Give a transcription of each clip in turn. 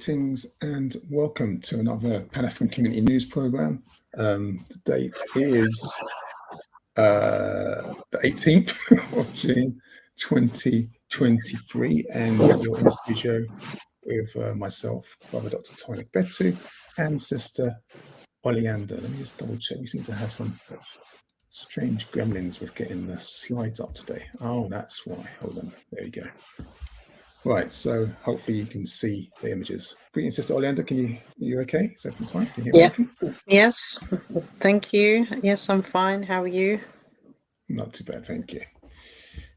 Greetings and welcome to another Pan-African Community News Programme. The date is the 18th of June 2023, and you're in the studio with myself, Brother Dr. Toyin Agbetu, and Sister Oleander. Let me just double check. We seem to have some strange gremlins with getting the slides up today. Oh, that's why. Hold on. There you go. Right, so hopefully you can see the images. Greetings, Sister Oleander. Are you okay? Is everything fine? Can you hear me okay? Yes, thank you. Yes, I'm fine. How are you? Not too bad, thank you.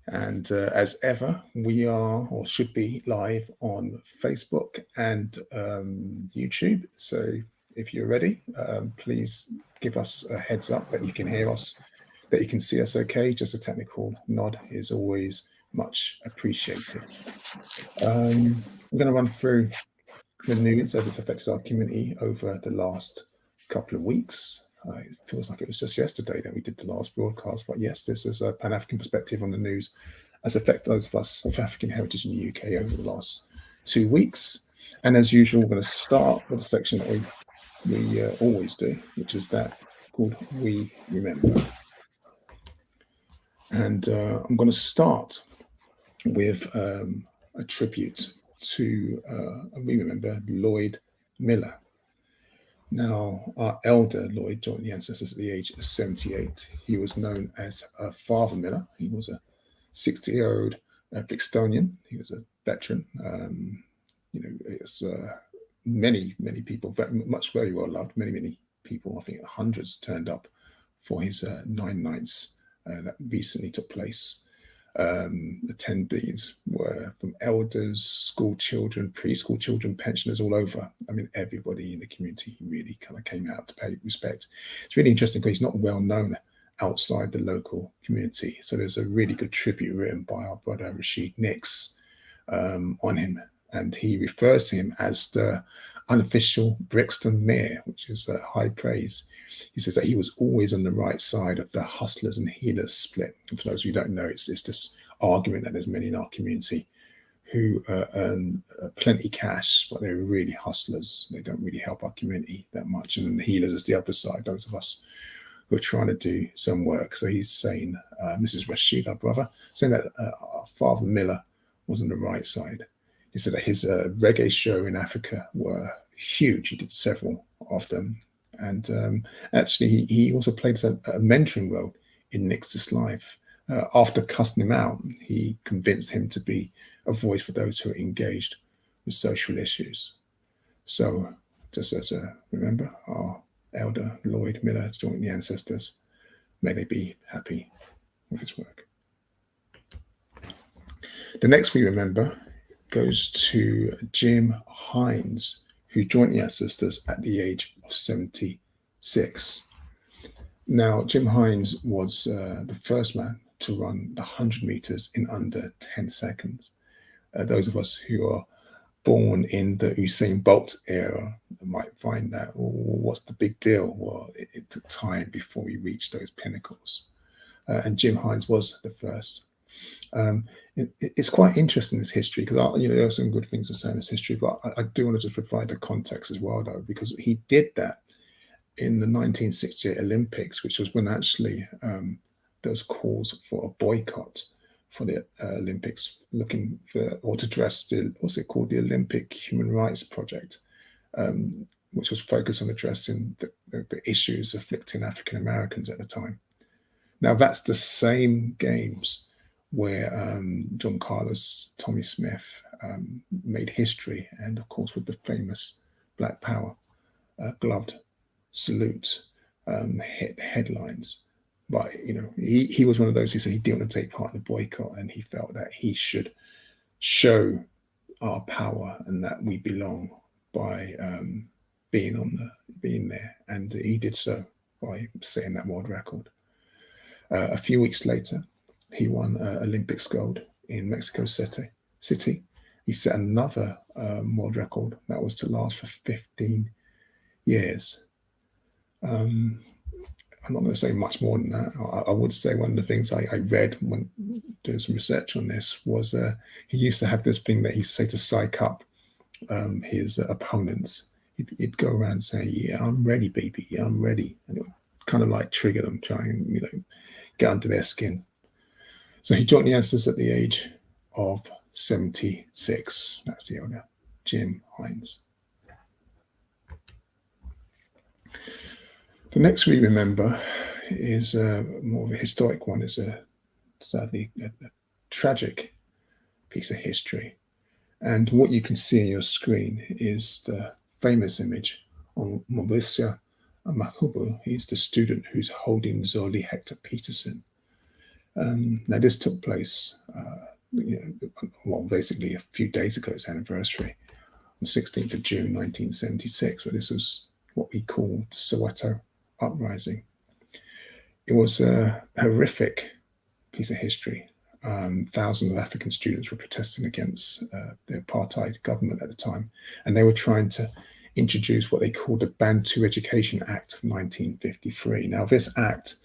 And as ever, we are or should be live on Facebook and YouTube. So if you're ready, please give us a heads up that you can hear us, that you can see us okay. Just a technical nod is always much appreciated. I'm going to run through the news as it's affected our community over the last couple of weeks. It feels like it was just yesterday that we did the last broadcast, but yes, this is a Pan-African perspective on the news as affected those of us of African heritage in the UK over the last 2 weeks. And as usual, we're going to start with a section that we always do, which is that called We Remember. And I'm going to start with a tribute to we remember Lloyd Miller. Now, our elder Lloyd joined the ancestors at the age of 78. He was known as Father Miller. He was a 60-year-old Brixtonian. He was a veteran. It's many people, very well loved. Many people. I think hundreds turned up for his 9 nights that recently took place. Attendees were from elders, school children, preschool children, pensioners all over. I mean, everybody in the community really kind of came out to pay respect. It's really interesting because he's not well known outside the local community. So there's a really good tribute written by our brother Rashid Nix on him. And he refers to him as the unofficial Brixton mayor, which is high praise. He says that he was always on the right side of the hustlers and healers split. And for those of you who don't know, it's this argument that there's many in our community who earn plenty cash, but they're really hustlers. They don't really help our community that much. And the healers is the other side, those of us who are trying to do some work. So he's saying, Mrs. Rashid, our brother, saying that our Father Miller was on the right side. He said that his reggae show in Africa were huge. He did several of them. And actually, he also played a mentoring role in Nix's life. After cussing him out, he convinced him to be a voice for those who are engaged with social issues. So, just as a remember, our elder Lloyd Miller joined the ancestors. May they be happy with his work. The next we remember goes to Jim Hines, who joined the ancestors at the age of 76. Now, Jim Hines was the first man to run the 100 meters in under 10 seconds. Those of us who are born in the Usain Bolt era might find that, what's the big deal? Well, it took time before we reached those pinnacles. And Jim Hines was the first. It's quite interesting, this history, because there are some good things to say in this history, but I do want to just provide the context as well, though, because he did that in the 1968 Olympics, which was when actually there was calls for a boycott for the Olympics, looking for or to address what's it called, the Olympic Human Rights Project, which was focused on addressing the issues afflicting African Americans at the time. Now that's the same games where John Carlos, Tommy Smith made history, and of course with the famous Black Power gloved salute hit headlines. But he was one of those who said he didn't want to take part in the boycott, and he felt that he should show our power and that we belong by being there, and he did so by setting that world record. A few weeks later, he won Olympics gold in Mexico City. He set another world record that was to last for 15 years. I'm not going to say much more than that. I would say one of the things I read when doing some research on this was he used to have this thing that he used to say to psych up his opponents. He'd go around saying, "Yeah, I'm ready, baby. Yeah, I'm ready," and it would kind of like trigger them, try and get under their skin. So he joined the ancestors at the age of 76. That's the elder, Jim Hines. The next we remember is more of a historic one. It's sadly a tragic piece of history. And what you can see on your screen is the famous image of Mobisia Mahubu. He's the student who's holding Zoli Hector Peterson. Now, this took place, basically a few days ago, its anniversary, on the 16th of June, 1976, where this was what we call the Soweto Uprising. It was a horrific piece of history. Thousands of African students were protesting against the apartheid government at the time, and they were trying to introduce what they called the Bantu Education Act of 1953. Now, this act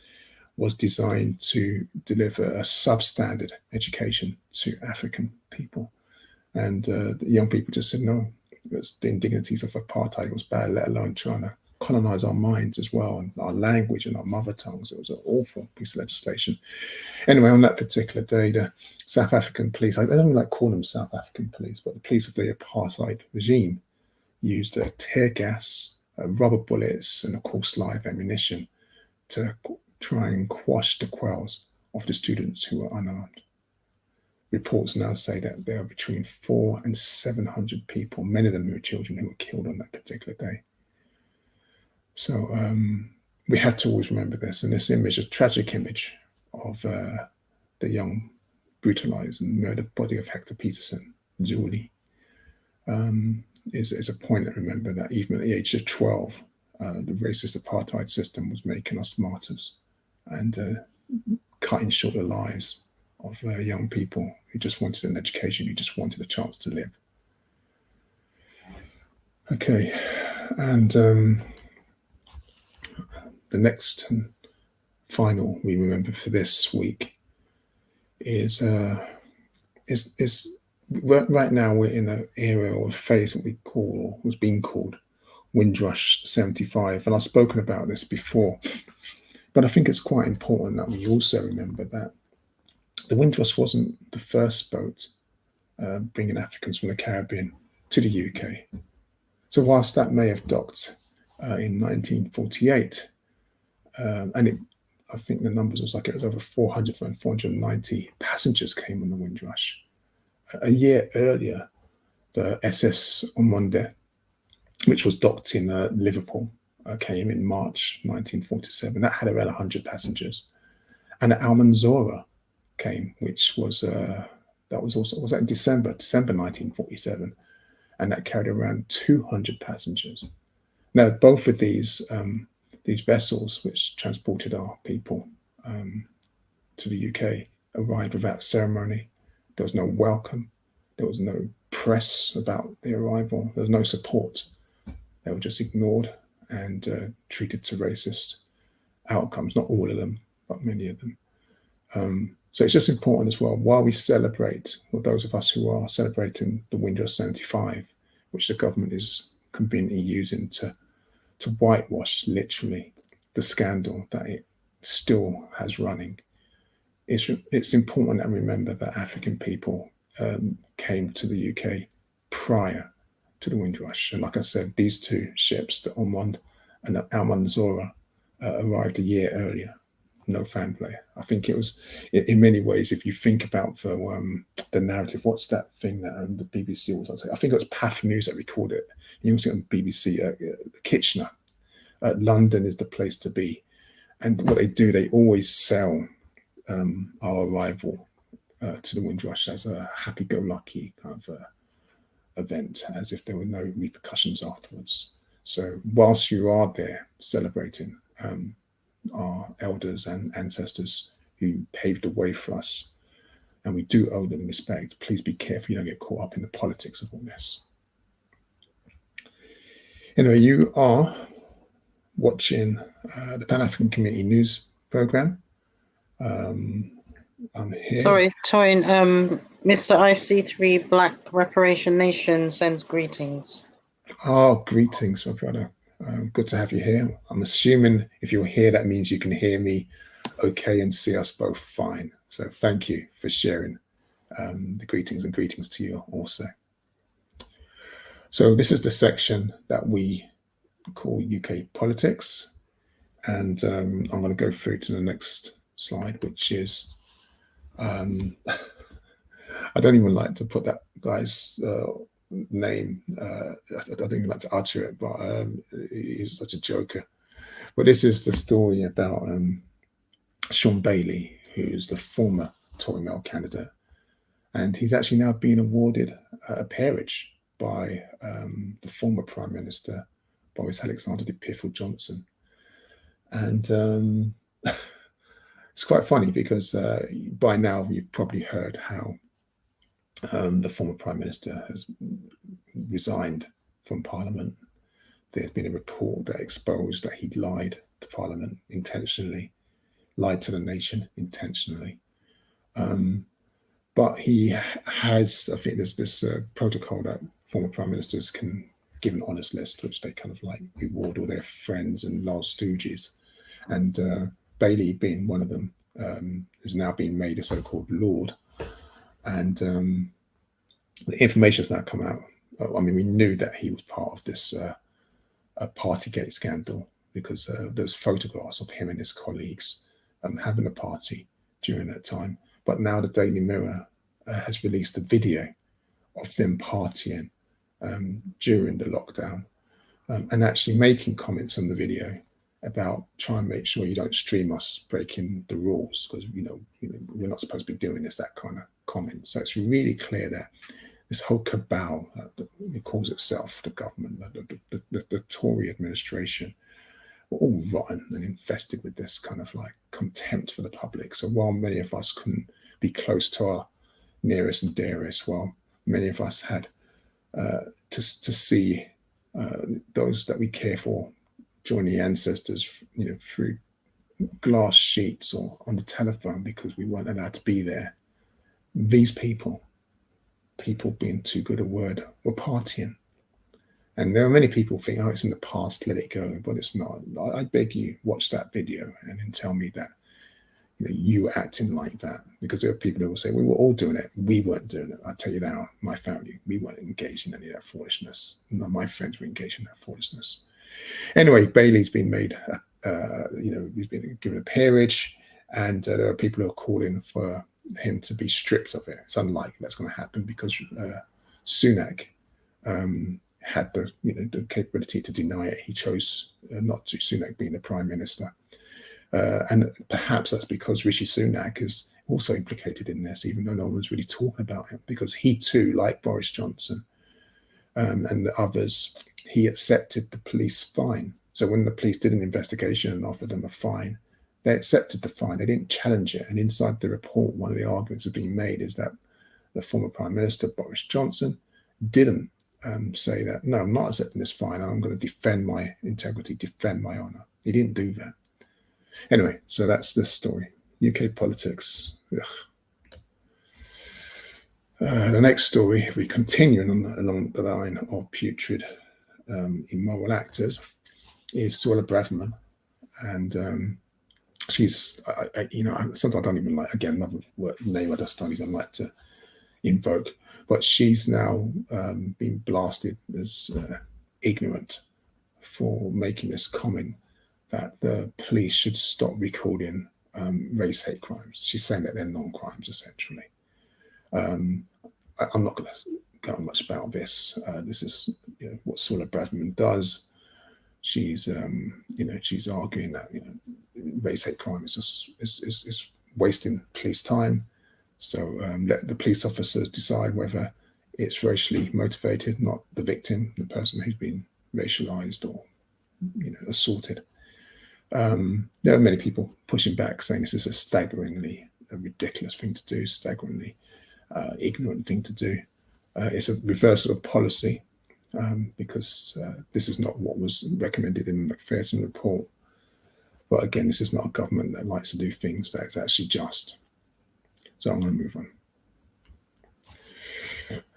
was designed to deliver a substandard education to African people, and the young people just said no. It was the indignities of apartheid was bad, let alone trying to colonize our minds as well, and our language and our mother tongues. It was an awful piece of legislation. Anyway, on that particular day, the South African police, I don't really like calling them South African police, but the police of the apartheid regime used tear gas, rubber bullets, and of course live ammunition to try and quash the quells of the students who were unarmed. Reports now say that there are between 400 and 700 people, many of them were children, who were killed on that particular day. So we have to always remember this. And this image, a tragic image of the young, brutalized and murdered body of Hector Peterson, Zuli, is a point to remember that even at the age of 12, the racist apartheid system was making us martyrs and cutting short the lives of young people who just wanted an education, who just wanted a chance to live. Okay, and the next and final we remember for this week is right now we're in an era or a phase that we call, or was being called, Windrush 75, and I've spoken about this before, but I think it's quite important that we also remember that the Windrush wasn't the first boat bringing Africans from the Caribbean to the UK. So whilst that may have docked in 1948, I think the numbers was it was over 400 and 490 passengers came on the Windrush. A year earlier, the SS Omonde, which was docked in Liverpool, came in March 1947. That had around 100 passengers. And the Almanzora came, which was was that in December 1947, and that carried around 200 passengers. Now, both of these vessels, which transported our people to the UK, arrived without ceremony. There was no welcome. There was no press about the arrival. There was no support. They were just ignored and treated to racist outcomes. Not all of them, but many of them. So it's just important as well, while we celebrate, or those of us who are celebrating the Windrush 75, which the government is conveniently using to whitewash, literally, the scandal that it still has running. It's important that we remember that African people came to the UK prior to the Windrush. And like I said, these two ships, the Ormond and the Almanzora, arrived a year earlier. No fanfare. I think it was, in many ways, if you think about the narrative, what's that thing that the BBC was? I think it was PAF News that recorded it. You also on BBC, Kitchener. London is the place to be. And what they do, they always sell our arrival to the Windrush as a happy-go-lucky kind of event, as if there were no repercussions afterwards. So whilst you are there celebrating our elders and ancestors who paved the way for us, and we do owe them respect, please be careful you don't get caught up in the politics of all this. Anyway, you are watching the Pan-African Community News program. I'm here. Sorry, Toyin. Mr. Ic3 Black Nation sends greetings. Oh, greetings, my brother. Good to have you here. I'm assuming if you're here, that means you can hear me okay and see us both fine. So thank you for sharing the greetings, and greetings to you also. So this is the section that we call UK politics. And I'm going to go through to the next slide, which is, I don't even like to put that guy's name. I don't even like to utter it, but he's such a joker. But this is the story about Sean Bailey, who's the former Tory male candidate. And he's actually now been awarded a peerage by the former Prime Minister, Boris Alexander de Piffill Johnson. And it's quite funny because by now you've probably heard how the former Prime Minister has resigned from Parliament. There's been a report that exposed that he'd lied to Parliament intentionally, lied to the nation intentionally. But he has, I think there's this protocol that former Prime Ministers can give an honest list, which they kind of like reward all their friends and large stooges. And Bailey, being one of them, is now being made a so-called Lord. And the information has now come out. I mean, we knew that he was part of this Partygate scandal because there's photographs of him and his colleagues having a party during that time. But now the Daily Mirror has released a video of them partying during the lockdown and actually making comments on the video about trying to make sure you don't stream us breaking the rules because, we're not supposed to be doing this, that kind of comment. So it's really clear that this whole cabal, it calls itself the government, the Tory administration, we're all rotten and infested with this kind of like contempt for the public. So while many of us couldn't be close to our nearest and dearest, while many of us had to see those that we care for join the ancestors, through glass sheets or on the telephone because we weren't allowed to be there. These people being too good a word, were partying. And there are many people think, oh, it's in the past, let it go, but it's not. I beg you, watch that video and then tell me that you were acting like that, because there are people who will say, we were all doing it. We weren't doing it. I tell you now, my family, we weren't engaged in any of that foolishness. None of my friends were engaged in that foolishness. Anyway, Bailey's been made, he's been given a peerage, and there are people who are calling for him to be stripped of it. It's unlikely that's going to happen because Sunak had the capability to deny it. He chose not to, Sunak being the Prime Minister. And perhaps that's because Rishi Sunak is also implicated in this, even though no one's really talking about him, because he too, like Boris Johnson and others, he accepted the police fine. So when the police did an investigation and offered them a fine, they accepted the fine. They didn't challenge it. And inside the report, one of the arguments that being made is that the former Prime Minister, Boris Johnson, didn't say that, no, I'm not accepting this fine. I'm going to defend my integrity, defend my honour. He didn't do that. Anyway, so that's this story. UK politics. The next story, if we continue along the line of putrid, immoral actors, is Sola Breathman. And she's, sometimes I don't even like, again, another name I just don't even like to invoke, but she's now been blasted as ignorant for making this comment that the police should stop recording race hate crimes. She's saying that they're non-crimes, essentially. I'm not going to go on much about this. This is what Sola Breathman does. She's she's arguing that race hate crime is just is wasting police time. So let the police officers decide whether it's racially motivated, not the victim, the person who's been racialized or assaulted. There are many people pushing back, saying this is a staggeringly ridiculous thing to do, staggeringly ignorant thing to do. It's a reversal of policy because this is not what was recommended in the McPherson report. But again, this is not a government that likes to do things that is actually just. So I'm going to move on.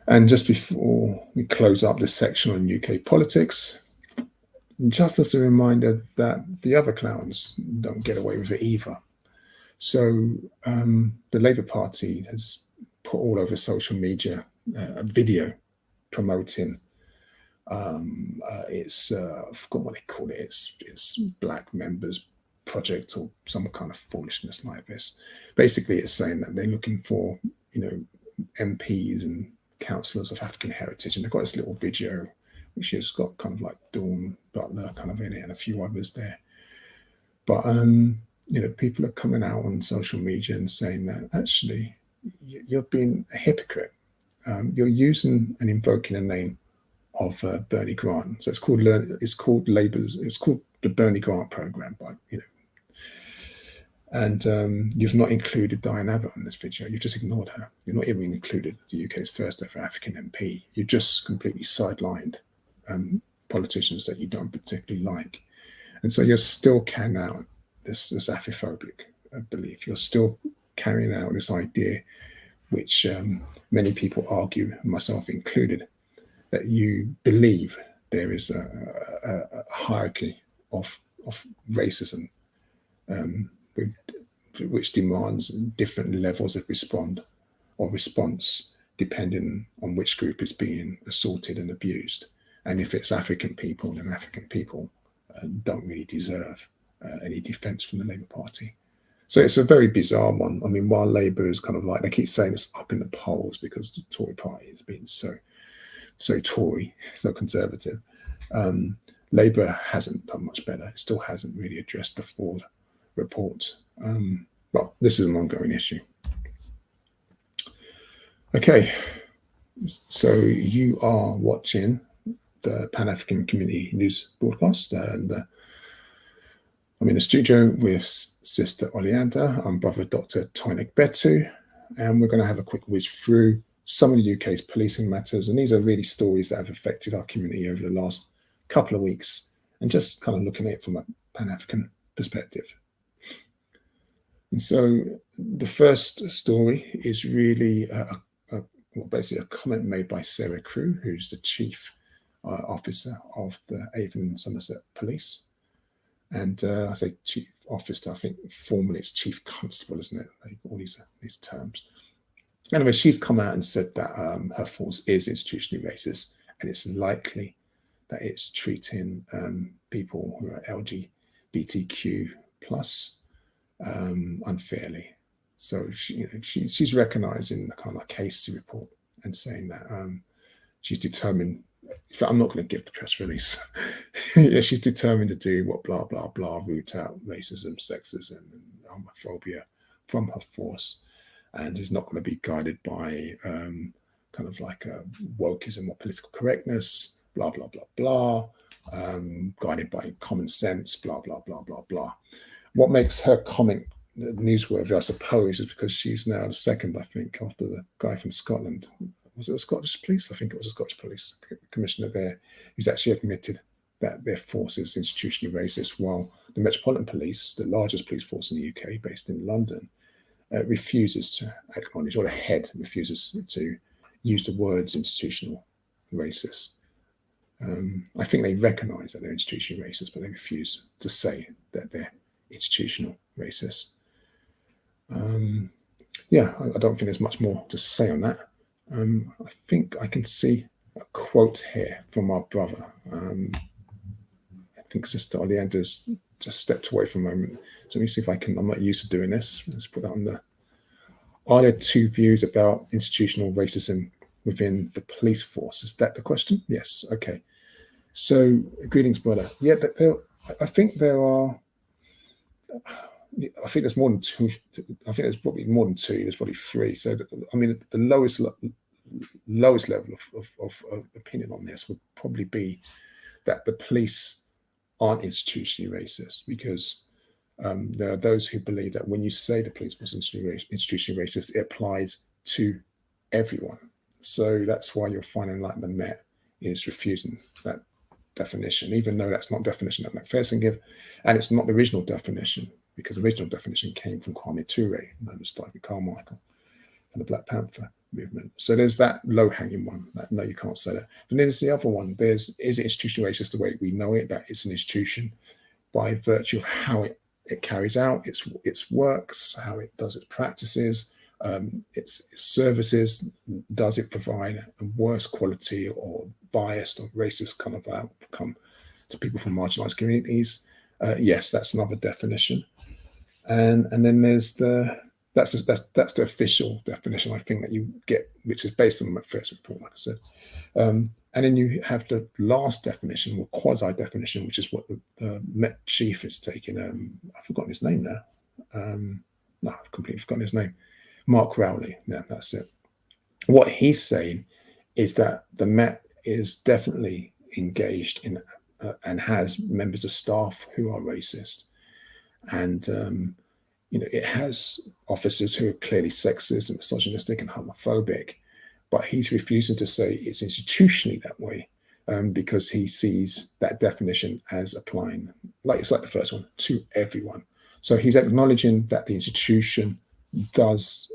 And just before we close up this section on UK politics, just as a reminder that the other clowns don't get away with it either. So the Labour Party has put all over social media a video promoting it's I forgot what they call it. It's Black Members Project or some kind of foolishness like this. Basically, it's saying that they're looking for MPs and councillors of African heritage, and they've got this little video which has got kind of like Dawn Butler kind of in it and a few others there. But people are coming out on social media and saying that actually you're being a hypocrite. You're using and invoking a name of Bernie Grant. So it's called the Bernie Grant program, but and you've not included Diane Abbott in this video. You've just ignored her. You've not even included the UK's first ever African MP. You've just completely sidelined politicians that you don't particularly like. And so you're still carrying out this Afrophobic belief. You're still carrying out this idea, which many people argue, myself included, that you believe there is a hierarchy of racism which demands different levels of response depending on which group is being assaulted and abused. And if it's African people, then African people don't really deserve any defence from the Labour Party. So it's a very bizarre one. I mean, while Labour is kind of like, they keep saying it's up in the polls because the Tory party has been so Tory, so conservative. Labour hasn't done much better. It still hasn't really addressed the Ford report. Well, this is an ongoing issue. Okay, so you are watching the Pan-African Community News broadcast, and I'm in the studio with Sister Oleander. I'm Brother Dr. Toyin Agbetu, and we're going to have a quick whiz through some of the UK's policing matters, and these are really stories that have affected our community over the last couple of weeks, and just kind of looking at it from a Pan-African perspective. And so the first story is really basically a comment made by Sarah Crew, who's the chief officer of the Avon and Somerset Police. And I say chief officer, I think formally it's chief constable, isn't it? Like all these terms. Anyway, she's come out and said that her force is institutionally racist, and it's likely that it's treating people who are LGBTQ plus unfairly. So she's recognising the kind of case report and saying that she's determined. In fact, I'm not going to give the press release. Yeah, she's determined to do what blah blah blah, root out racism, sexism, and homophobia from her force, and is not going to be guided by kind of like wokeism or political correctness, blah blah blah blah, guided by common sense, blah blah blah blah blah. What makes her comment newsworthy, I suppose, is because she's now the second, I think, after the guy from Scotland. Was it the Scottish Police? I think it was the Scottish Police Commissioner there, who's actually admitted that their force is institutionally racist, while the Metropolitan Police, the largest police force in the UK, based in London, refuses to acknowledge, or the head refuses to use the words institutional racist. I think they recognise that they're institutionally racist, but they refuse to say that they're institutional racist. Yeah, I don't think there's much more to say on that. I think I can see a quote here from our brother. I think Sister Oleander's just stepped away for a moment. So let me see if I can, I'm not used to doing this. Let's put that on there. Are there two views about institutional racism within the police force? Is that the question? Yes. Okay. So, greetings, brother. Yeah, I think there are. I think there's more than two. I think there's probably more than two. There's probably three. So, I mean, the lowest level of opinion on this would probably be that the police aren't institutionally racist, because there are those who believe that when you say the police was institutionally racist, it applies to everyone. So that's why you're finding like the Met is refusing that definition, even though that's not the definition that Macpherson gave, and it's not the original definition, because the original definition came from Kwame Ture, known as Stephen Carmichael. and the Black Panther movement. So there's that low-hanging one, that no, you can't say that. But then there's the other one. Is it institutional racist the way we know it, that it's an institution by virtue of how it carries out its works, how it does its practices, its services. Does it provide a worse quality or biased or racist kind of outcome to people from marginalized communities? Yes, that's another definition. And then there's that's the official definition, I think, that you get, which is based on the first report, like I said. And then you have the last definition, or quasi definition, which is what the Met chief is taking. I've forgotten his name now. No, I've completely forgotten his name. Mark Rowley. Yeah, that's it. What he's saying is that the Met is definitely engaged in and has members of staff who are racist, and it has officers who are clearly sexist and misogynistic and homophobic. But he's refusing to say it's institutionally that way, because he sees that definition as applying, it's like the first one, to everyone. So he's acknowledging that the institution does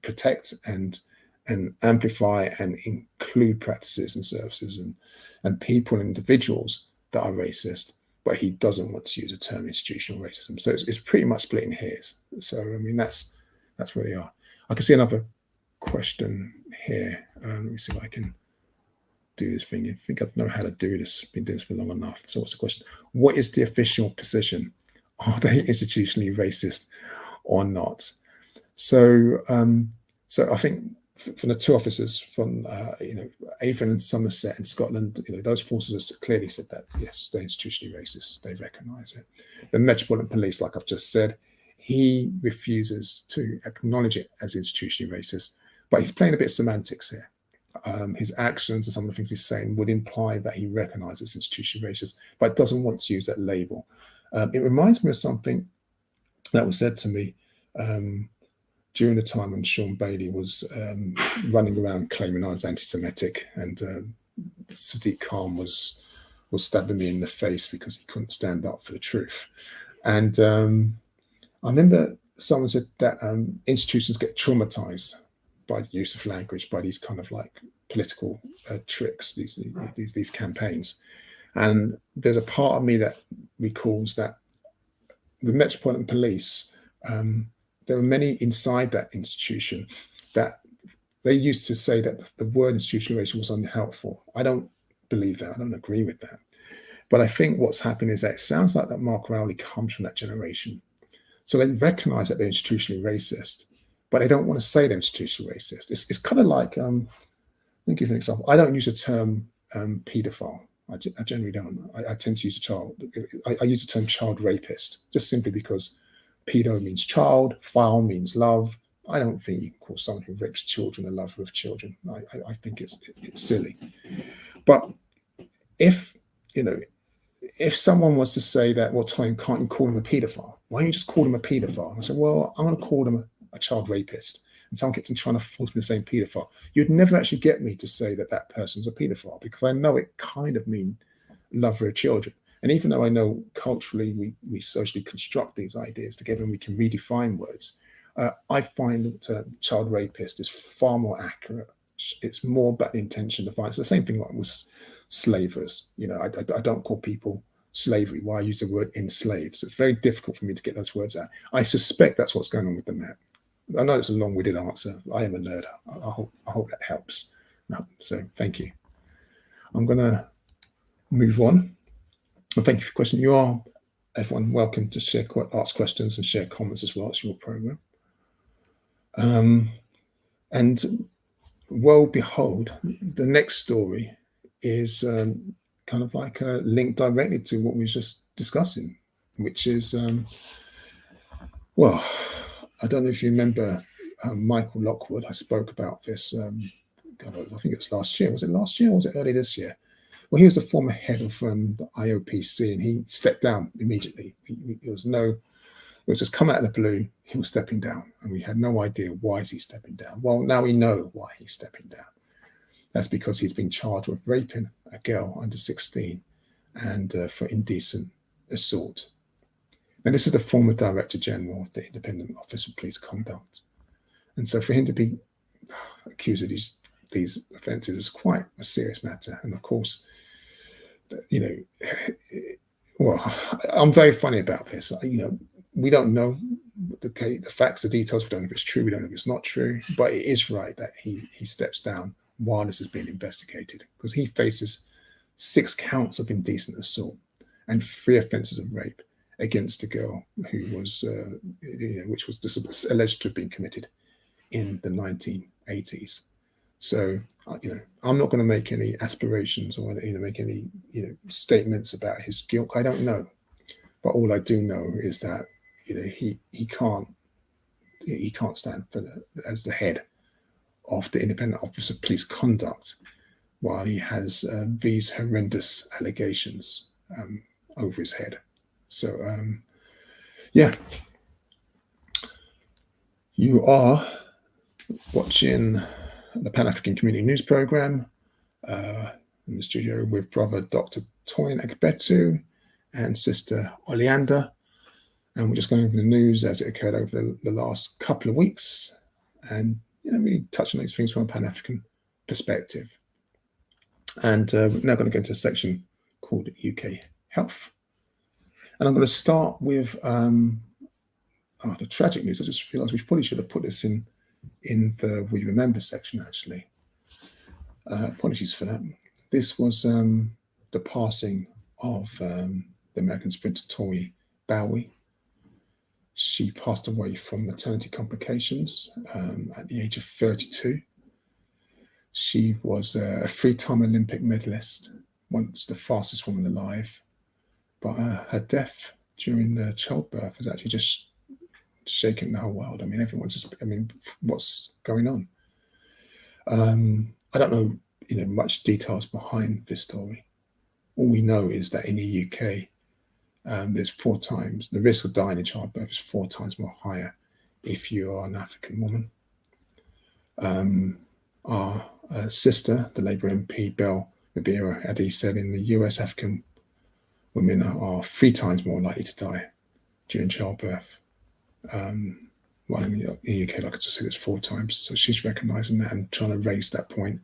protect and amplify and include practices and services and people and individuals that are racist, but he doesn't want to use the term institutional racism. So it's pretty much splitting hairs. So I mean, that's where they are. I can see another question here. Let me see if I can do this thing. I think I know how to do this. Been doing this for long enough. So what's the question? What is the official position? Are they institutionally racist or not? So I think from the two officers from Avon and Somerset in Scotland, those forces have clearly said that yes, they're institutionally racist. They recognise it. The Metropolitan Police, like I've just said, he refuses to acknowledge it as institutionally racist, but he's playing a bit of semantics here. His actions and some of the things he's saying would imply that he recognises institutionally racist, but doesn't want to use that label. It reminds me of something that was said to me during the time when Sean Bailey was running around claiming I was anti-Semitic, and Sadiq Khan was stabbing me in the face because he couldn't stand up for the truth. And I remember someone said that institutions get traumatized by the use of language, by these kind of like political tricks, these campaigns. And there's a part of me that recalls that the Metropolitan Police, there were many inside that institution that they used to say that the word institutional racism was unhelpful. I don't believe that. I don't agree with that. But I think what's happened is that it sounds like that Mark Rowley comes from that generation. So they recognize that they're institutionally racist, but they don't want to say they're institutionally racist. It's kind of like, let me give you an example. I don't use the term paedophile. I generally don't. I tend to use I use the term child rapist, just simply because pedo means child, phile means love. I don't think you can call someone who rapes children a lover of children. I think it's silly. But if someone was to say that, well, Toyin, can't you call him a paedophile? Why don't you just call him a paedophile? I said, well, I'm going to call him a child rapist. And someone kept trying to force me to say paedophile. You'd never actually get me to say that that person's a paedophile, because I know it kind of means lover of children. And even though I know culturally we socially construct these ideas together and we can redefine words, I find that child rapist is far more accurate. It's more about the intention to find. It's the same thing like with slavers. I don't call people slavery. Why I use the word enslaved? So it's very difficult for me to get those words out. I suspect that's what's going on with the Met. I know it's a long-winded answer. I am a nerd. I hope that helps. No, so thank you. I'm going to move on. Well, thank you for your question. You are, everyone, welcome to ask questions and share comments as well. It's your program. And woe behold, the next story is kind of like linked directly to what we were just discussing, which is, well, I don't know if you remember Michael Lockwood. I spoke about this, I think it was last year. Was it last year or was it early this year? Well, he was the former head of the IOPC, and he stepped down immediately. It was just come out of the blue. He was stepping down, and we had no idea why is he stepping down. Well, now we know why he's stepping down. That's because he's been charged with raping a girl under 16 and for indecent assault. Now, this is the former Director General of the Independent Office of Police Conduct. And so for him to be accused of these offences is quite a serious matter. And of course, you know, well, I'm very funny about this. You know, we don't know the facts, the details. We don't know if it's true. We don't know if it's not true. But it is right that he steps down while this is being investigated, because he faces 6 counts of indecent assault and 3 offences of rape against a girl who was, which was alleged to have been committed in the 1980s. So, I'm not going to make any aspirations or make any statements about his guilt. I don't know, but all I do know is that he can't stand as the head of the Independent Office of Police Conduct while he has these horrendous allegations over his head. So, yeah, you are watching the Pan-African Community News Programme in the studio with brother Dr. Toyin Agbetu and sister Oleander. And we're just going over the news as it occurred over the last couple of weeks and, really touching those things from a Pan-African perspective. And we're now going to go into a section called UK Health. And I'm going to start with the tragic news. I just realised we probably should have put this in the We Remember section, actually. Apologies for that. This was the passing of the American sprinter Tori Bowie. She passed away from maternity complications at the age of 32. She was a 3-time Olympic medalist, once the fastest woman alive. But her death during childbirth has actually just shaken the whole world. I mean, everyone's just, what's going on? I don't know, much details behind this story. All we know is that in the UK, there's 4 times, the risk of dying in childbirth is 4 times more higher if you are an African woman. Our sister, the Labour MP, Bell Mabira Adi, said in the US, African women are 3 times more likely to die during childbirth. While in the UK, like I just said, it's 4 times. So she's recognising that and trying to raise that point.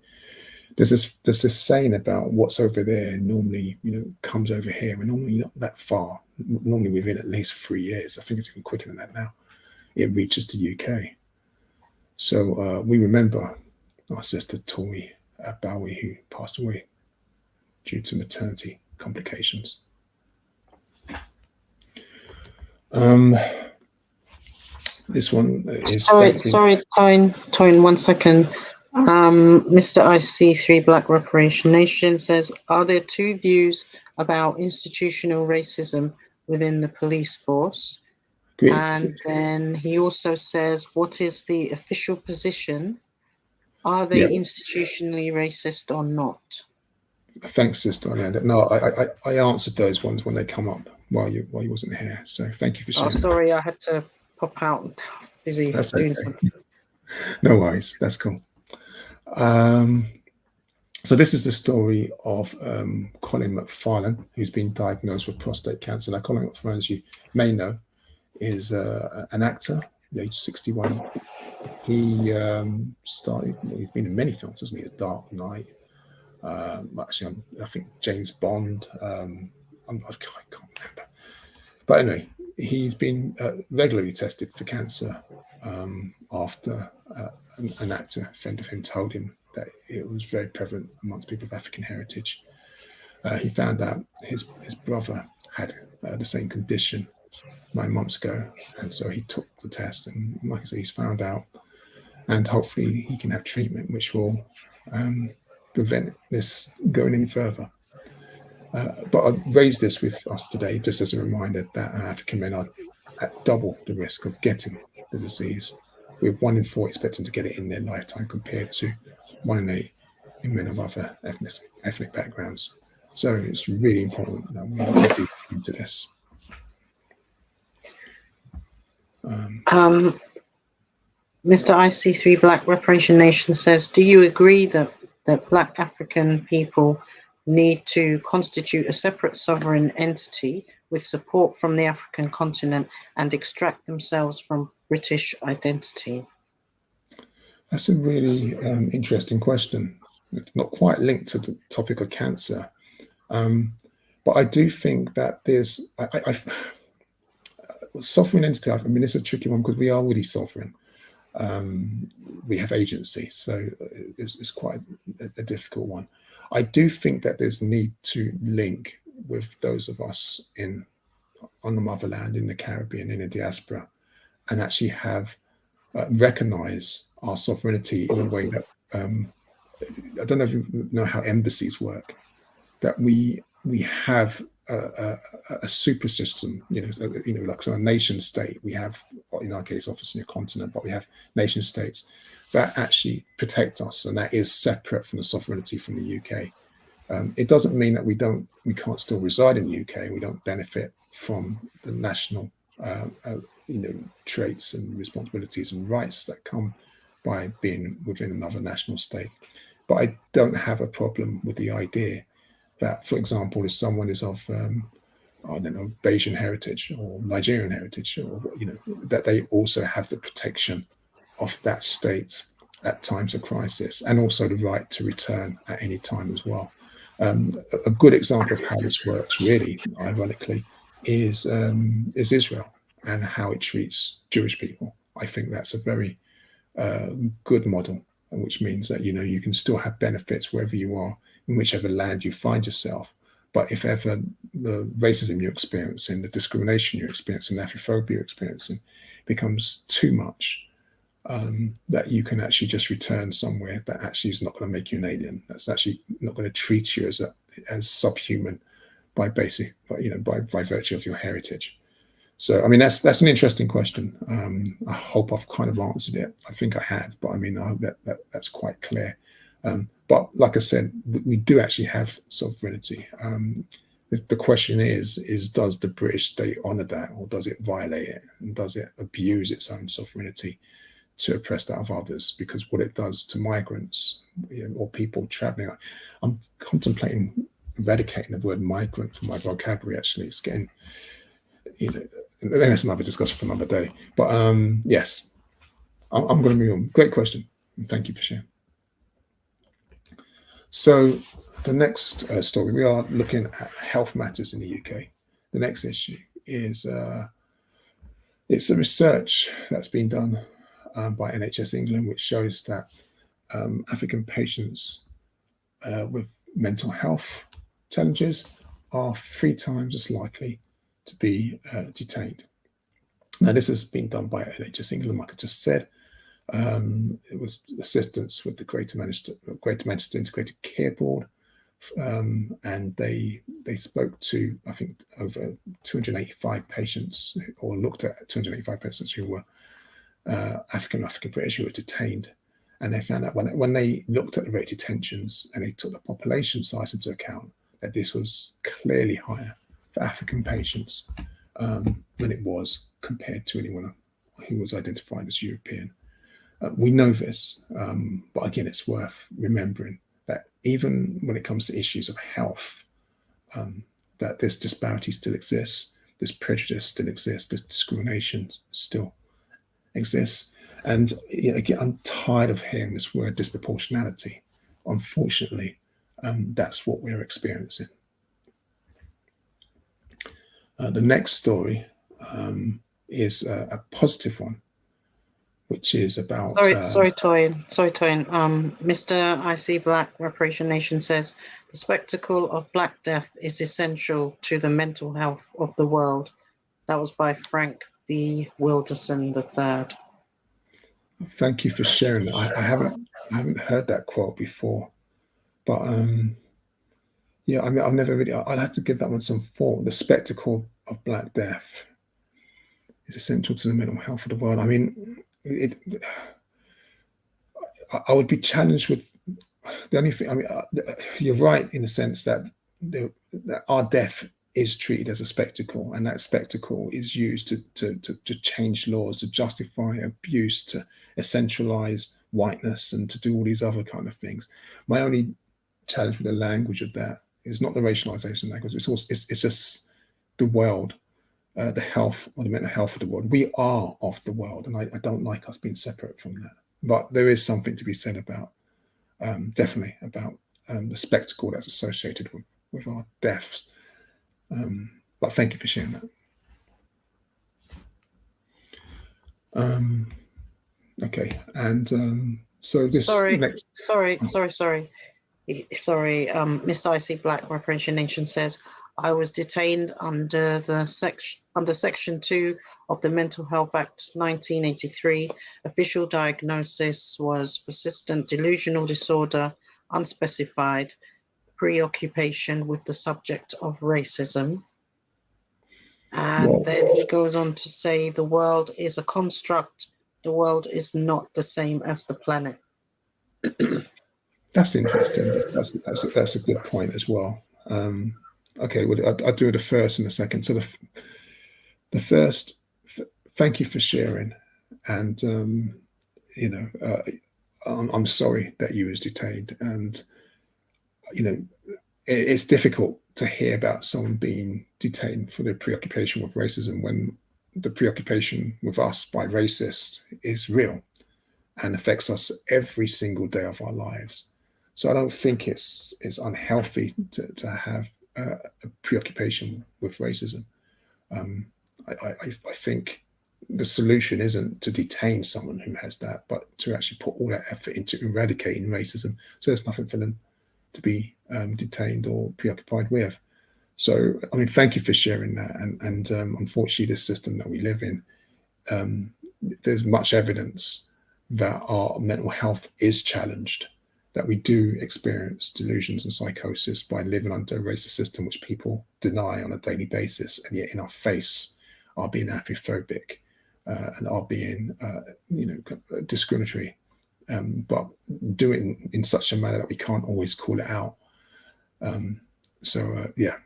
There's this saying about what's over there normally, comes over here. We're normally not that far. Normally within at least 3 years. I think it's even quicker than that now. It reaches the UK. So we remember our sister Tori Bowie, who passed away due to maternity complications. This one is sorry, Toyin, 1 second. Mr. Ic3 Black Nation says, are there 2 views about institutional racism within the police force? Great. And then he also says, what is the official position? Are they institutionally racist or not? Thanks, Sister Oleander. No, I answered those ones when they come up while you wasn't here. So thank you for sharing. Oh, sorry, I had to pop out. Busy doing something. No worries. That's cool. So this is the story of Colin McFarlane, who's been diagnosed with prostate cancer. Now, Colin McFarlane, as you may know, is an actor, age 61. He he's been in many films, hasn't he? The Dark Knight. Actually, I think James Bond. I can't remember. But anyway, he's been regularly tested for cancer after an actor, a friend of him, told him that it was very prevalent amongst people of African heritage. He found out his brother had the same condition 9 months ago, and so he took the test, and like I say, he's found out, and hopefully he can have treatment which will prevent this going any further. But I raised this with us today just as a reminder that African men are at double the risk of getting the disease, with 1 in 4 expecting to get it in their lifetime compared to 1 in 8 in men of other ethnic backgrounds. So it's really important that we do into this. Mr. Ic3 Black Nation says, do you agree that Black African people need to constitute a separate sovereign entity with support from the African continent and extract themselves from British identity? That's a really interesting question. It's not quite linked to the topic of cancer, but I do think that there's sovereign entity. I mean, it's a tricky one because we are really sovereign. We have agency, so it's quite a difficult one. I do think that there's need to link with those of us on the motherland, in the Caribbean, in the diaspora, and actually have recognize our sovereignty in a way that I don't know if you know how embassies work. That we have a super system, like a nation state. We have, in our case, obviously a continent, but we have nation states that actually protect us, and that is separate from the sovereignty from the UK. It doesn't mean that we can't still reside in the UK. We don't benefit from the national, traits and responsibilities and rights that come by being within another national state. But I don't have a problem with the idea that, for example, if someone is of I don't know, Bayesian heritage or Nigerian heritage, or that they also have the protection of that state at times of crisis, and also the right to return at any time as well. A good example of how this works, really, ironically, is Israel and how it treats Jewish people. I think that's a very good model, which means that you can still have benefits wherever you are, in whichever land you find yourself. But if ever the racism you're experiencing, the discrimination you're experiencing, the Afrophobia you're experiencing becomes too much, that you can actually just return somewhere that actually is not going to make you an alien. That's actually not going to treat you as subhuman by virtue of your heritage. So, I mean, that's an interesting question. I hope I've kind of answered it. I think I have, but I mean, I hope that's quite clear. But like I said, we do actually have sovereignty. The question is does the British state honour that, or does it violate it? And does it abuse its own sovereignty to oppress that of others? Because what it does to migrants, or people travelling, I'm contemplating eradicating the word migrant from my vocabulary, actually. It's getting, and that's another discussion for another day. But yes, I'm going to move on. Great question. And thank you for sharing. So the next story, we are looking at health matters in the UK. The next issue is it's a research that's been done by NHS England, which shows that African patients with mental health challenges are 3 times as likely to be detained. Now, this has been done by NHS England, like I just said. It was assistance with the Greater Manchester Integrated Care Board, and they spoke to, I think, over 285 patients, or looked at 285 patients who were African British who were detained, and they found out when they looked at the rate of detentions and they took the population size into account, that this was clearly higher for African patients than it was compared to anyone who was identified as European. We know this, but again, it's worth remembering that even when it comes to issues of health, that this disparity still exists, this prejudice still exists, this discrimination still exists. And again, I'm tired of hearing this word disproportionality. Unfortunately, that's what we're experiencing. The next story is a positive one, which is about... Sorry, Toyin. Mr. Ic3 Black Reparation Nation says the spectacle of Black Death is essential to the mental health of the world. That was by Frank B. Wilderson III. Thank you for sharing that. I haven't heard that quote before, but yeah, I mean, I've never really... I'll have to give that one some thought. The spectacle of Black Death is essential to the mental health of the world. I mean, I would be challenged with the only thing. I mean, you're right in the sense that that our death is treated as a spectacle, and that spectacle is used to change laws, to justify abuse, to essentialize whiteness, and to do all these other kind of things. My only challenge with the language of that is not the racialization language. It's just the world. The health or the mental health of the world. We are of the world, and I don't like us being separate from that. But there is something to be said about, definitely, about the spectacle that's associated with our deaths. But thank you for sharing that. Okay, and so this Sorry. next. Sorry. Mr. Ic Black Reparation Nation says, I was detained under Section 2 of the Mental Health Act 1983. Official diagnosis was persistent delusional disorder, unspecified, preoccupation with the subject of racism. And then he goes on to say, the world is a construct. The world is not the same as the planet. That's interesting. That's a good point as well. Okay, well, I'll do the first and the second. So the first, thank you for sharing, and I'm sorry that you was detained, and it's difficult to hear about someone being detained for their preoccupation with racism when the preoccupation with us by racists is real and affects us every single day of our lives. So I don't think it's unhealthy to have a preoccupation with racism. I think the solution isn't to detain someone who has that, but to actually put all that effort into eradicating racism, so there's nothing for them to be detained or preoccupied with. So, I mean, thank you for sharing that. And unfortunately, the system that we live in, there's much evidence that our mental health is challenged, that we do experience delusions and psychosis by living under a racist system which people deny on a daily basis, and yet in our face are being Afrophobic and are being, discriminatory, but do it in such a manner that we can't always call it out. Yeah,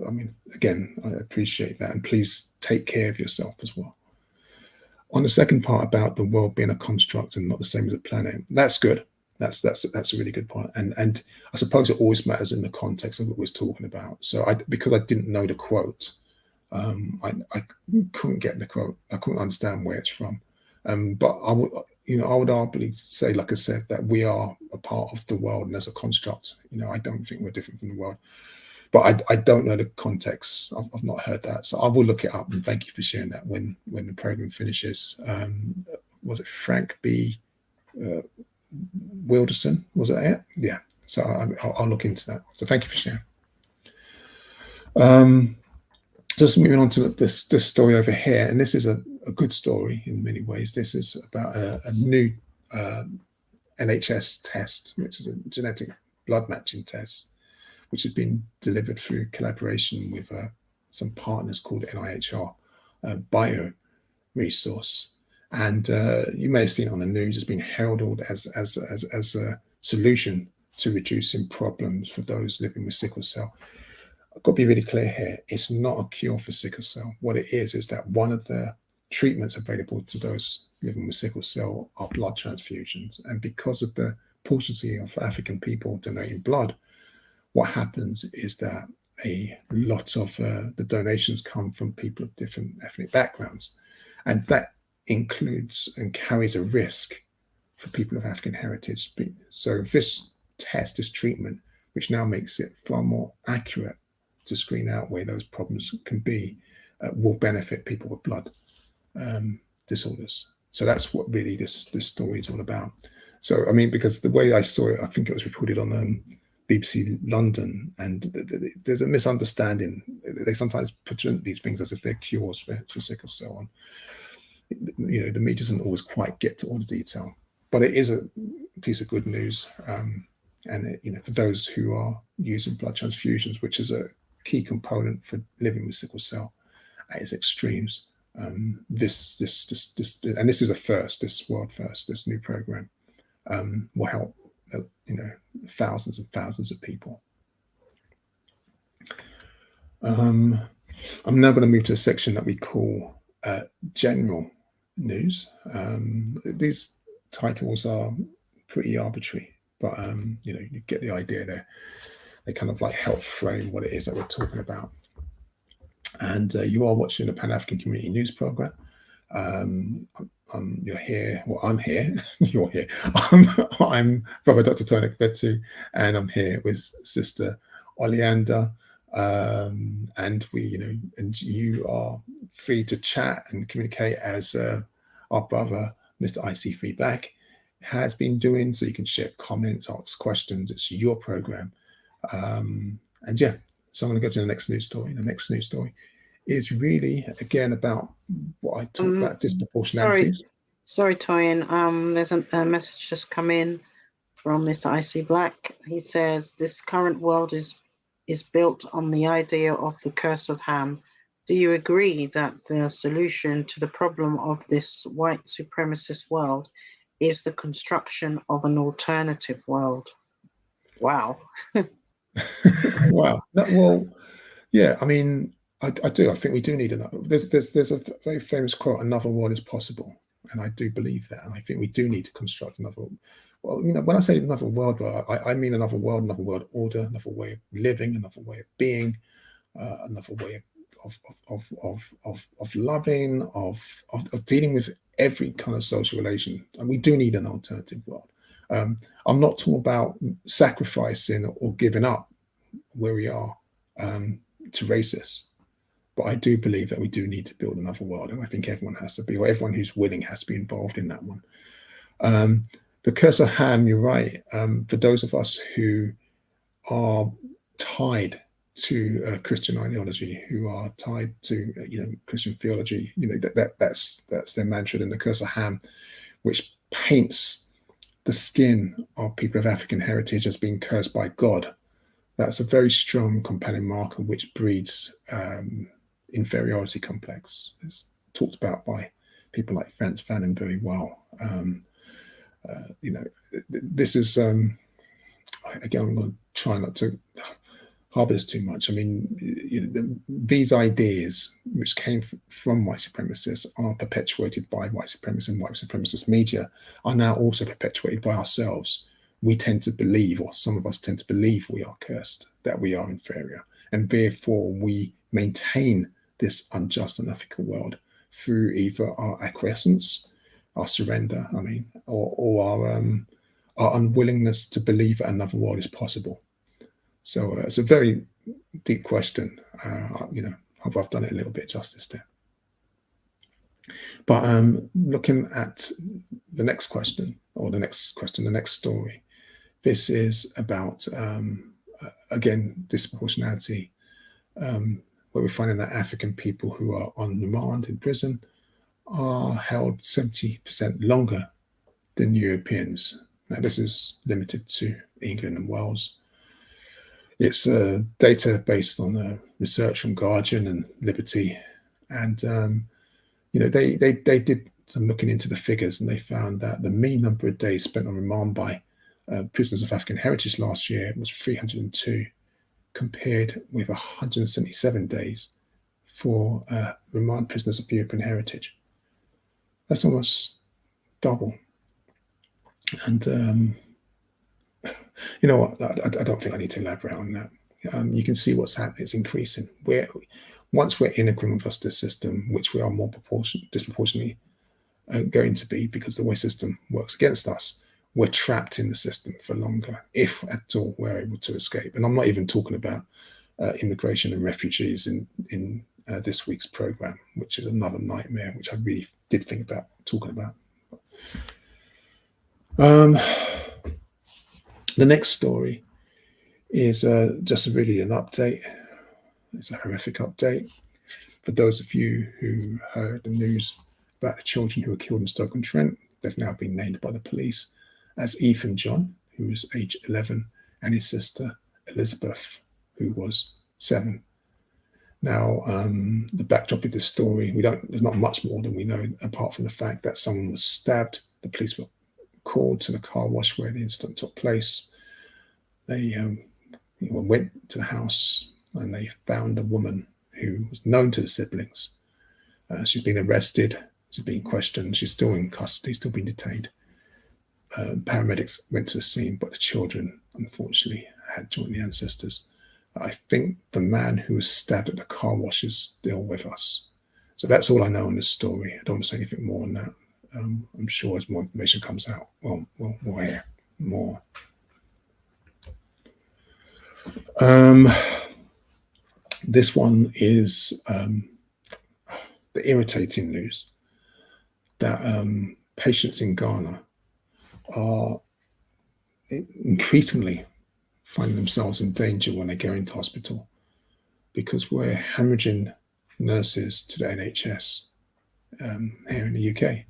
I mean, again, I appreciate that, and please take care of yourself as well. On the second part about the world being a construct and not the same as a planet, that's good. That's a really good point, and I suppose it always matters in the context of what we're talking about. So because I didn't know the quote, I couldn't get the quote. I couldn't understand where it's from, but I would arguably say, like I said, that we are a part of the world and as a construct. I don't think we're different from the world, but I don't know the context. I've not heard that, so I will look it up. And thank you for sharing that when the program finishes. Was it Frank B. Wilderson? Was that it? Yeah. So I'll look into that. So thank you for sharing. Just moving on to this story over here, and this is a good story in many ways. This is about a new NHS test, which is a genetic blood matching test, which has been delivered through collaboration with some partners called NIHR Bio Resource. And you may have seen it on the news. It's been heralded as a solution to reducing problems for those living with sickle cell. I've got to be really clear here. It's not a cure for sickle cell. What it is that one of the treatments available to those living with sickle cell are blood transfusions. And because of the paucity of African people donating blood, what happens is that a lot of the donations come from people of different ethnic backgrounds. And that includes and carries a risk for people of African heritage. So this test, this treatment, which now makes it far more accurate to screen out where those problems can be, will benefit people with blood disorders. So that's what really this story is all about. So, I mean, because the way I saw it, I think it was reported on BBC London, and there's a misunderstanding. They sometimes present these things as if they're cures for sickle cell. And the media doesn't always quite get to all the detail, but it is a piece of good news. And for those who are using blood transfusions, which is a key component for living with sickle cell at its extremes, this is a first, this world first, this new program will help thousands and thousands of people. I'm now going to move to a section that we call general news. These titles are pretty arbitrary, but you get the idea there. They kind of like help frame what it is that we're talking about. And you are watching the Pan-African Community News Program. I'm you're here. Well, I'm here. You're here. I'm Brother Dr. Tony Agbetu, and I'm here with Sister Oleander. And and you are free to chat and communicate as our brother, Mr. Ic3 Black, has been doing. So you can share comments, ask questions. It's your program. And yeah, so I'm going to go to the next news story. The next news story is really, again, about what I talked about, disproportionalities. Sorry, Toyin. There's a message just come in from Mr. Ic Black. He says, this current world is built on the idea of the curse of Ham. Do you agree that the solution to the problem of this white supremacist world is the construction of an alternative world? Wow. Wow. Well, yeah, I mean, I do. I think we do need another. There's a very famous quote, another world is possible. And I do believe that. And I think we do need to construct another. Well, when I say another world, I mean another world order, another way of living, another way of being, another way of loving, of dealing with every kind of social relation. And we do need an alternative world. I'm not talking about sacrificing or giving up where we are to racists, but I do believe that we do need to build another world, and I think everyone has to be, or everyone who's willing has to be involved in that one. The curse of Ham, you're right. For those of us who are tied to Christian ideology, who are tied to Christian theology, that's their mantra. In the curse of Ham, which paints the skin of people of African heritage as being cursed by God. That's a very strong, compelling marker which breeds inferiority complex. It's talked about by people like Frantz Fanon very well. This is again, I'm going to try not to harbour this too much. I mean, these ideas which came from white supremacists are perpetuated by white supremacists and white supremacist media are now also perpetuated by ourselves. We tend to believe, or some of us tend to believe, we are cursed, that we are inferior, and therefore we maintain this unjust and unethical world through either our acquiescence, our surrender, or our unwillingness to believe that another world is possible. So it's a very deep question. Hope I've done it a little bit justice there. But looking at the next question, the next story. This is about, again, disproportionality, where we're finding that African people who are on remand in prison are held 70% longer than Europeans. Now, this is limited to England and Wales. It's data based on research from Guardian and Liberty. And, they did some looking into the figures, and they found that the mean number of days spent on remand by prisoners of African heritage last year was 302, compared with 177 days for remand prisoners of European heritage. That's almost double. And you know what? I don't think I need to elaborate on that. You can see what's happening. It's increasing. Once we're in a criminal justice system, which we are more disproportionately going to be, because the way system works against us, we're trapped in the system for longer, if at all we're able to escape. And I'm not even talking about immigration and refugees in this week's program, which is another nightmare, which I really did think about talking about. The next story is just really an update. It's a horrific update. For those of you who heard the news about the children who were killed in Stoke-on-Trent, they've now been named by the police as Ethan John, who was age 11, and his sister Elizabeth, who was 7. Now, the backdrop of this story, there's not much more than we know, apart from the fact that someone was stabbed. The police were called to the car wash where the incident took place. They went to the house and they found a woman who was known to the siblings. She's been arrested. She's been questioned. She's still in custody, still being detained. Paramedics went to the scene, but the children, unfortunately, had joined the ancestors. I think the man who was stabbed at the car wash is still with us. So that's all I know on this story. I don't want to say anything more on that. I'm sure as more information comes out, we'll hear more. This one is the irritating news that patients in Ghana are increasingly finding themselves in danger when they go into hospital because we're hemorrhaging nurses to the NHS here in the UK.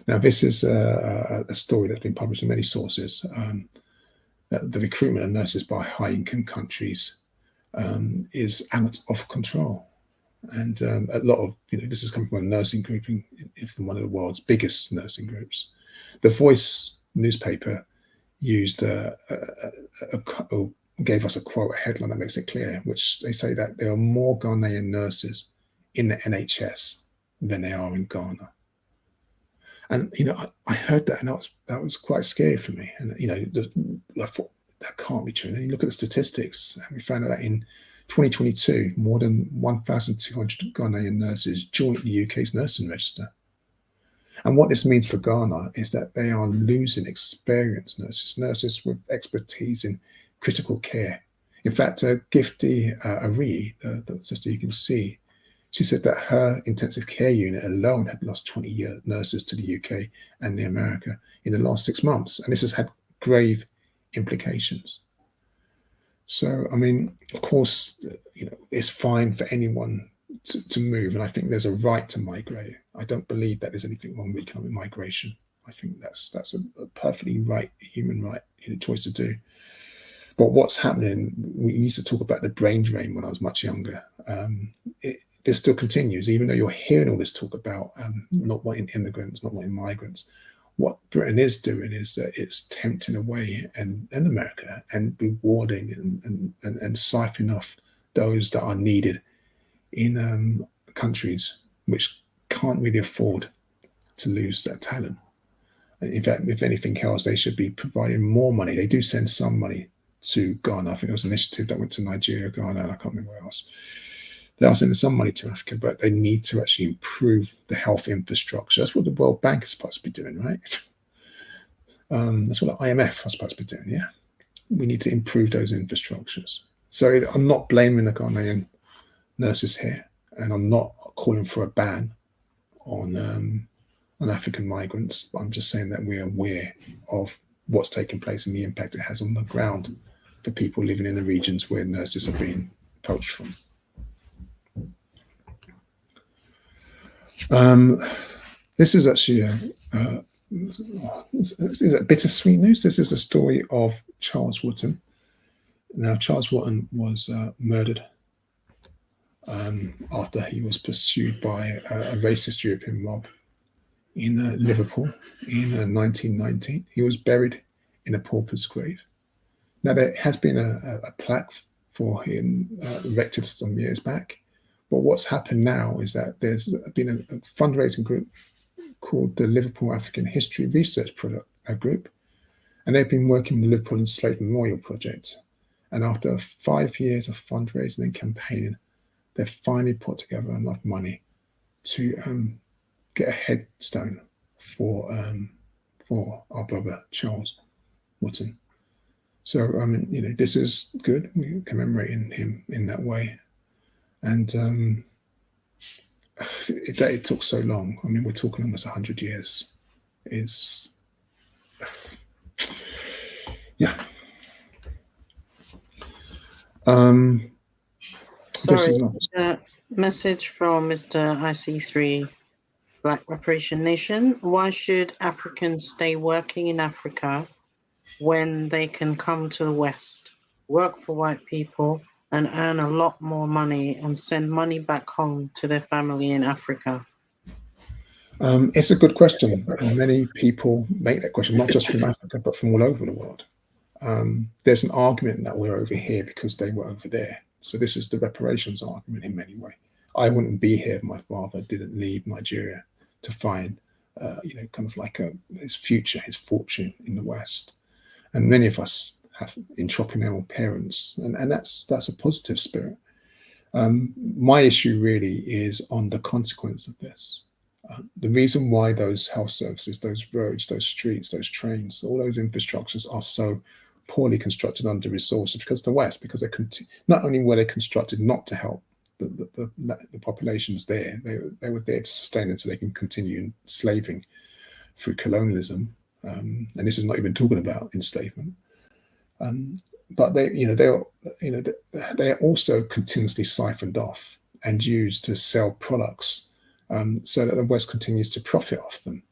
Now, this is a story that's been published in many sources, that the recruitment of nurses by high-income countries is out of control. And a lot of, this is coming from a nursing group, from one of the world's biggest nursing groups. The Voice newspaper used gave us a quote, a headline that makes it clear, which they say that there are more Ghanaian nurses in the NHS than there are in Ghana. And I heard that, and that was quite scary for me. And I thought that can't be true. And then you look at the statistics, and we found out that in 2022, more than 1,200 Ghanaian nurses joined the UK's nursing register. And what this means for Ghana is that they are losing experienced nurses with expertise in critical care. In fact, Gifty Ari, the sister you can see, she said that her intensive care unit alone had lost 20 nurses to the UK and the America in the last 6 months. And this has had grave implications. So, I mean, of course, it's fine for anyone to move. And I think there's a right to migrate. I don't believe that there's anything wrong with economic migration. I think that's a perfectly right, human right, choice to do. But what's happening, we used to talk about the brain drain when I was much younger. This still continues, even though you're hearing all this talk about not wanting immigrants, not wanting migrants. What Britain is doing is that it's tempting away and America and rewarding and siphoning off those that are needed in countries which can't really afford to lose that talent. In fact, if anything else, they should be providing more money. They do send some money to Ghana. I think there was an initiative that went to Nigeria, Ghana, and I can't remember where else. They are sending some money to Africa, but they need to actually improve the health infrastructure. That's what the World Bank is supposed to be doing, right? That's what the IMF are supposed to be doing, yeah? We need to improve those infrastructures. So I'm not blaming the Ghanaian nurses here, and I'm not calling for a ban on African migrants. I'm just saying that we're aware of what's taking place and the impact it has on the ground for people living in the regions where nurses are being poached from. This is actually this is a bittersweet news. This is a story of Charles Wootton. Now, Charles Wootton was murdered after he was pursued by a racist European mob in Liverpool in 1919. He was buried in a pauper's grave. Now, there has been a plaque for him erected some years back. But what's happened now is that there's been a fundraising group called the Liverpool African History Research Group, and they've been working with the Liverpool Enslaved Memorial Project. And after 5 years of fundraising and campaigning, they've finally put together enough money to get a headstone for our brother Charles Wootton. So this is good. We're commemorating him in that way. And it took so long. I mean, we're talking almost 100 years. Yeah. Sorry, message from Mr. Ic3 Black Reparation Nation. Why should Africans stay working in Africa when they can come to the West, work for white people, and earn a lot more money and send money back home to their family in Africa? It's a good question. And many people make that question, not just from Africa, but from all over the world. There's an argument that we're over here because they were over there. So this is the reparations argument in many ways. I wouldn't be here if my father didn't leave Nigeria to find, kind of like his future, his fortune in the West. And many of us have entrepreneurial parents, and that's a positive spirit. My issue really is on the consequence of this. The reason why those health services, those roads, those streets, those trains, all those infrastructures are so poorly constructed, under resourced, because the West, because they not only were they constructed not to help the populations there, they were there to sustain them so they can continue enslaving through colonialism, and this is not even talking about enslavement. But they are also continuously siphoned off and used to sell products, so that the West continues to profit off them.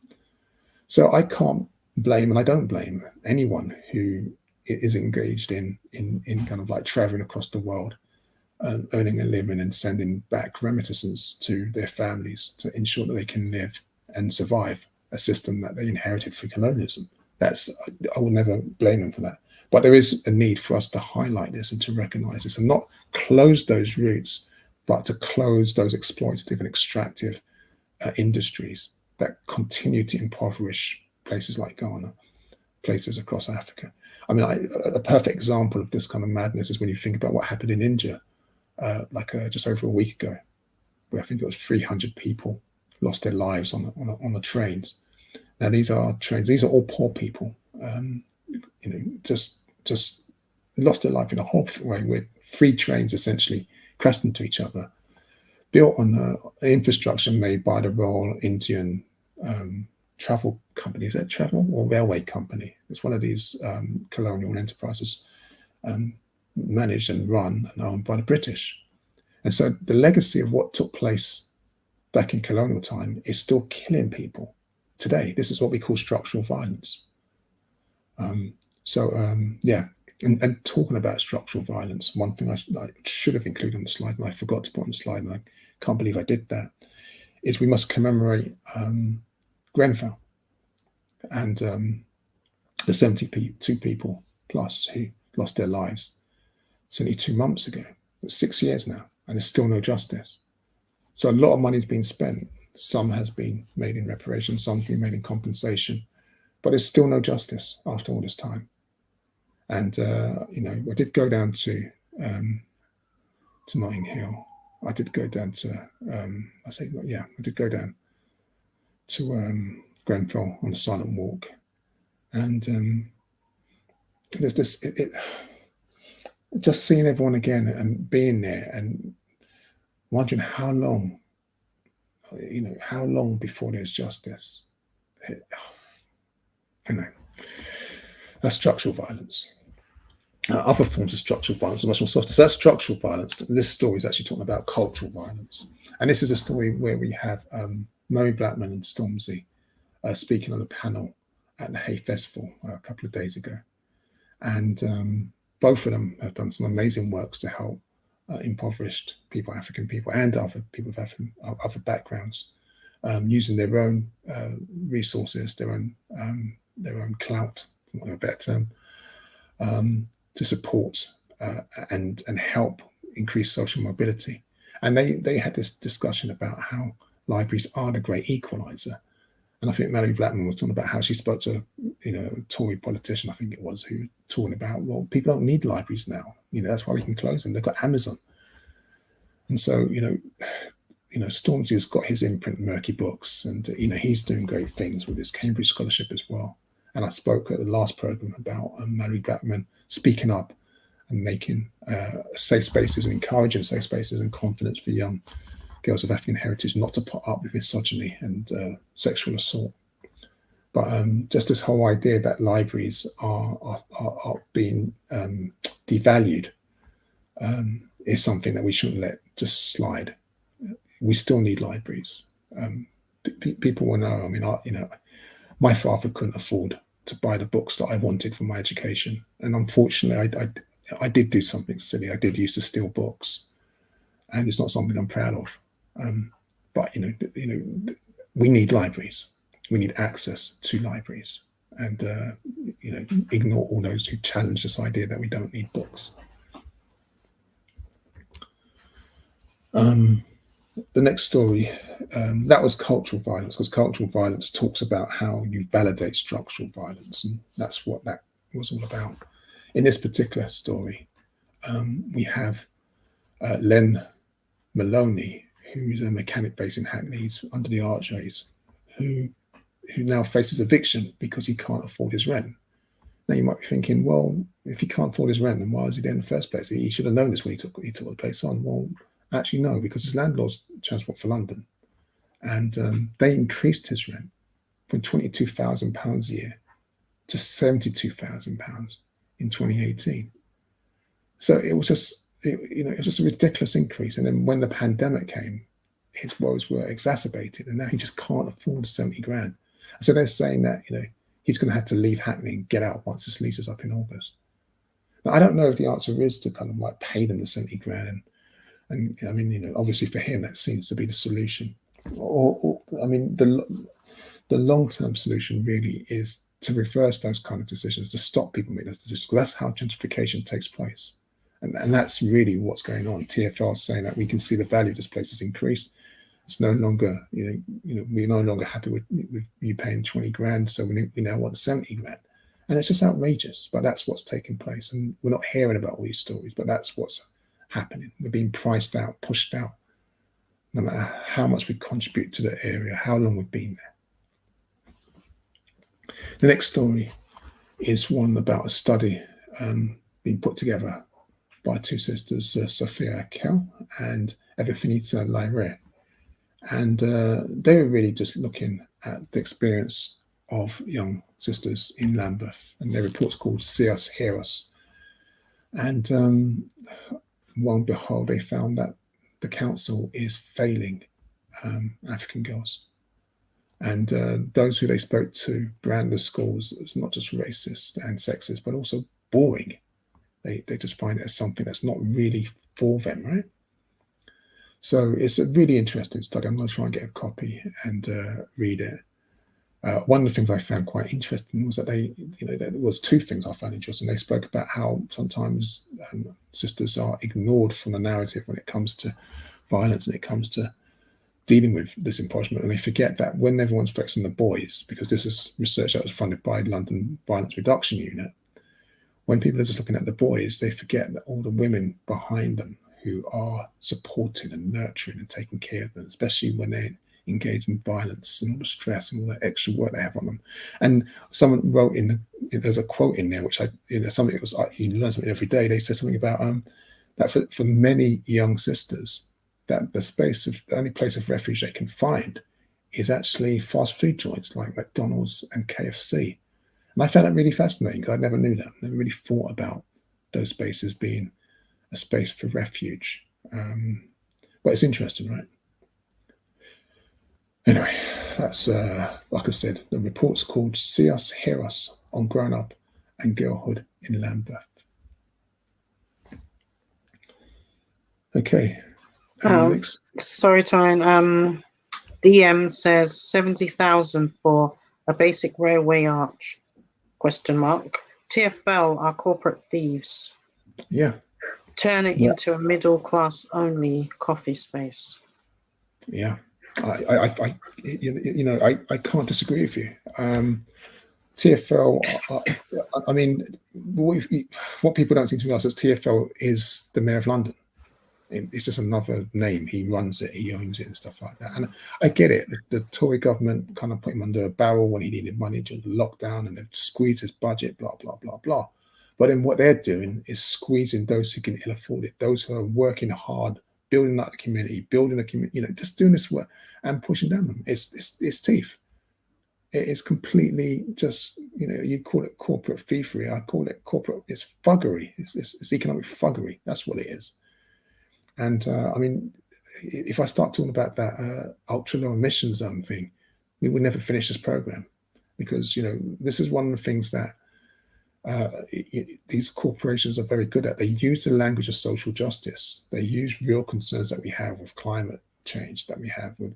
So I can't blame, and I don't blame, anyone who is engaged in kind of like traveling across the world, earning a living and sending back remittances to their families to ensure that they can live and survive a system that they inherited through colonialism. I will never blame them for that. But there is a need for us to highlight this and to recognize this and not close those routes, but to close those exploitative and extractive industries that continue to impoverish places like Ghana, places across Africa. I mean, a perfect example of this kind of madness is when you think about what happened in India, just over a week ago, where I think it was 300 people lost their lives on the trains. Now, these are trains; these are all poor people, just lost their life in a horrific way, where 3 trains essentially crashed into each other, built on the infrastructure made by the Royal Indian travel company. Is that travel or railway company? It's one of these colonial enterprises, managed and run and owned by the British. And so the legacy of what took place back in colonial time is still killing people today. This is what we call structural violence. And talking about structural violence, one thing I should have included on the slide, and I forgot to put on the slide, and I can't believe I did that, is we must commemorate Grenfell and the 72 people plus who lost their lives. It's only 2 months ago. It's 6 years now, and there's still no justice. So a lot of money has been spent. Some has been made in reparation, some's been made in compensation, but there's still no justice after all this time. And I did go down to Notting Hill. I did go down to I did go down to Grenfell on a silent walk, and there's this just seeing everyone again and being there and wondering how long before there's justice. That's structural violence. Other forms of structural violence are much more softer. So that's structural violence. This story is actually talking about cultural violence. And this is a story where we have Murray Blackman and Stormzy speaking on a panel at the Hay Festival a couple of days ago. And both of them have done some amazing works to help impoverished people, African people, and other people of other backgrounds, using their own resources, their own clout, for want of a better term, to support and help increase social mobility. And they had this discussion about how libraries are the great equalizer. And I think Mary Blackman was talking about how she spoke to a Tory politician, I think it was, who was talking about, well, people don't need libraries now. That's why we can close them. They've got Amazon. And so, Stormzy has got his imprint, Murky Books, and he's doing great things with his Cambridge scholarship as well. And I spoke at the last program about Mary Blackman speaking up and making safe spaces and encouraging safe spaces and confidence for young girls of African heritage not to put up with misogyny and sexual assault. But just this whole idea that libraries are being devalued is something that we shouldn't let just slide. We still need libraries. People will know. I mean, my father couldn't afford to buy the books that I wanted for my education, and unfortunately, I did do something silly. I did used to steal books, and it's not something I'm proud of. But we need libraries. We need access to libraries, and ignore all those who challenge this idea that we don't need books. The next story, that was cultural violence, because cultural violence talks about how you validate structural violence, and that's what that was all about. In this particular story, we have Len Maloney, who's a mechanic based in Hackney, he's under the archways, who now faces eviction because he can't afford his rent. Now you might be thinking, well, if he can't afford his rent, then why is he there in the first place? He should have known this when he took the place on. Well, actually, no, because his landlord's Transport for London, and they increased his rent from £22,000 a year to £72,000 in 2018. So it was just, it was just a ridiculous increase. And then when the pandemic came, his woes were exacerbated, and now he just can't afford 70 grand. So they're saying that, he's going to have to leave Hackney and get out once his lease is up in August. Now, I don't know if the answer is to kind of like pay them the 70 grand. And I mean, obviously for him, that seems to be the solution. Or I mean, the long-term solution really is to reverse those kind of decisions, to stop people making those decisions. That's how gentrification takes place. And that's really what's going on. TfL is saying that we can see the value of this place has increased. It's no longer, we're no longer happy with you paying 20 grand, so we now want 70 grand. And it's just outrageous, but that's what's taking place. And we're not hearing about all these stories, but that's what's happening. We're being priced out, pushed out, no matter how much we contribute to the area, how long we've been there. The next story is one about a study being put together by two sisters, Sophia Kell and Evifinita Lyre. And they were really just looking at the experience of young sisters in Lambeth, and their report's called See Us, Hear Us. And lo and behold, they found that the council is failing African girls. And those who they spoke to brand the schools as not just racist and sexist, but also boring. They just find it as something that's not really for them, right? So it's a really interesting study. I'm going to try and get a copy and read it. One of the things I found quite interesting was that there was two things I found interesting. They spoke about how sometimes sisters are ignored from the narrative when it comes to violence and it comes to dealing with this impoverishment. And they forget that when everyone's focusing on the boys, because this is research that was funded by London Violence Reduction Unit, when people are just looking at the boys, they forget that all the women behind them who are supporting and nurturing and taking care of them, especially when they engage in violence and all the stress and all the extra work they have on them. And someone wrote there's a quote in there, which something that was, you learn something every day. They said something about that for many young sisters, that the only place of refuge they can find is actually fast food joints like McDonald's and KFC. And I found that really fascinating because I never knew that. I never really thought about those spaces being a space for refuge. But it's interesting, right? Anyway, that's, like I said, the report's called See Us, Hear Us on Grown Up and Girlhood in Lambeth. Okay. Sorry, Toyin. DM says 70,000 for a basic railway arch, ? TfL are corporate thieves. Yeah. Turn it into a middle class only coffee space. Yeah. I can't disagree with you. TfL, I mean, what people don't seem to realize is TfL is the Mayor of London. It's just another name. He runs it, he owns it and stuff like that. And I get it. The Tory government kind of put him under a barrel when he needed money during the lockdown, and they've squeezed his budget, blah, blah, blah, blah. But then what they're doing is squeezing those who can ill afford it, those who are working hard, building up the community, building a community, just doing this work and pushing down them. It's teeth. It is completely just, you call it corporate thievery. I call it corporate, it's thuggery. It's economic thuggery. That's what it is. And I mean, if I start talking about that ultra low emission zone thing, we would never finish this program, because this is one of the things that these corporations are very good at. They use the language of social justice. They use real concerns that we have with climate change, that we have with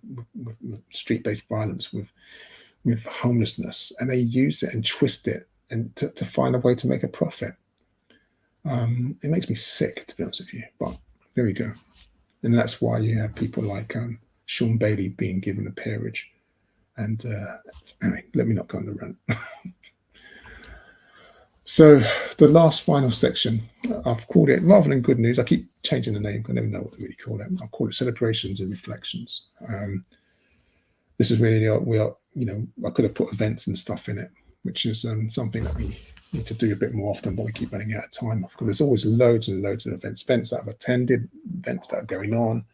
street-based violence, with homelessness, and they use it and twist it and to find a way to make a profit. It makes me sick, to be honest with you, but there we go. And that's why you have people like Sean Bailey being given a peerage. And anyway, let me not go on the rant. So the last final section, I've called it, rather than good news, I keep changing the name. I never know what to really call it. I'll call it celebrations and reflections. This is really, I could have put events and stuff in it, which is something that we need to do a bit more often, but we keep running out of time because there's always loads and loads of events that I've attended, events that are going on.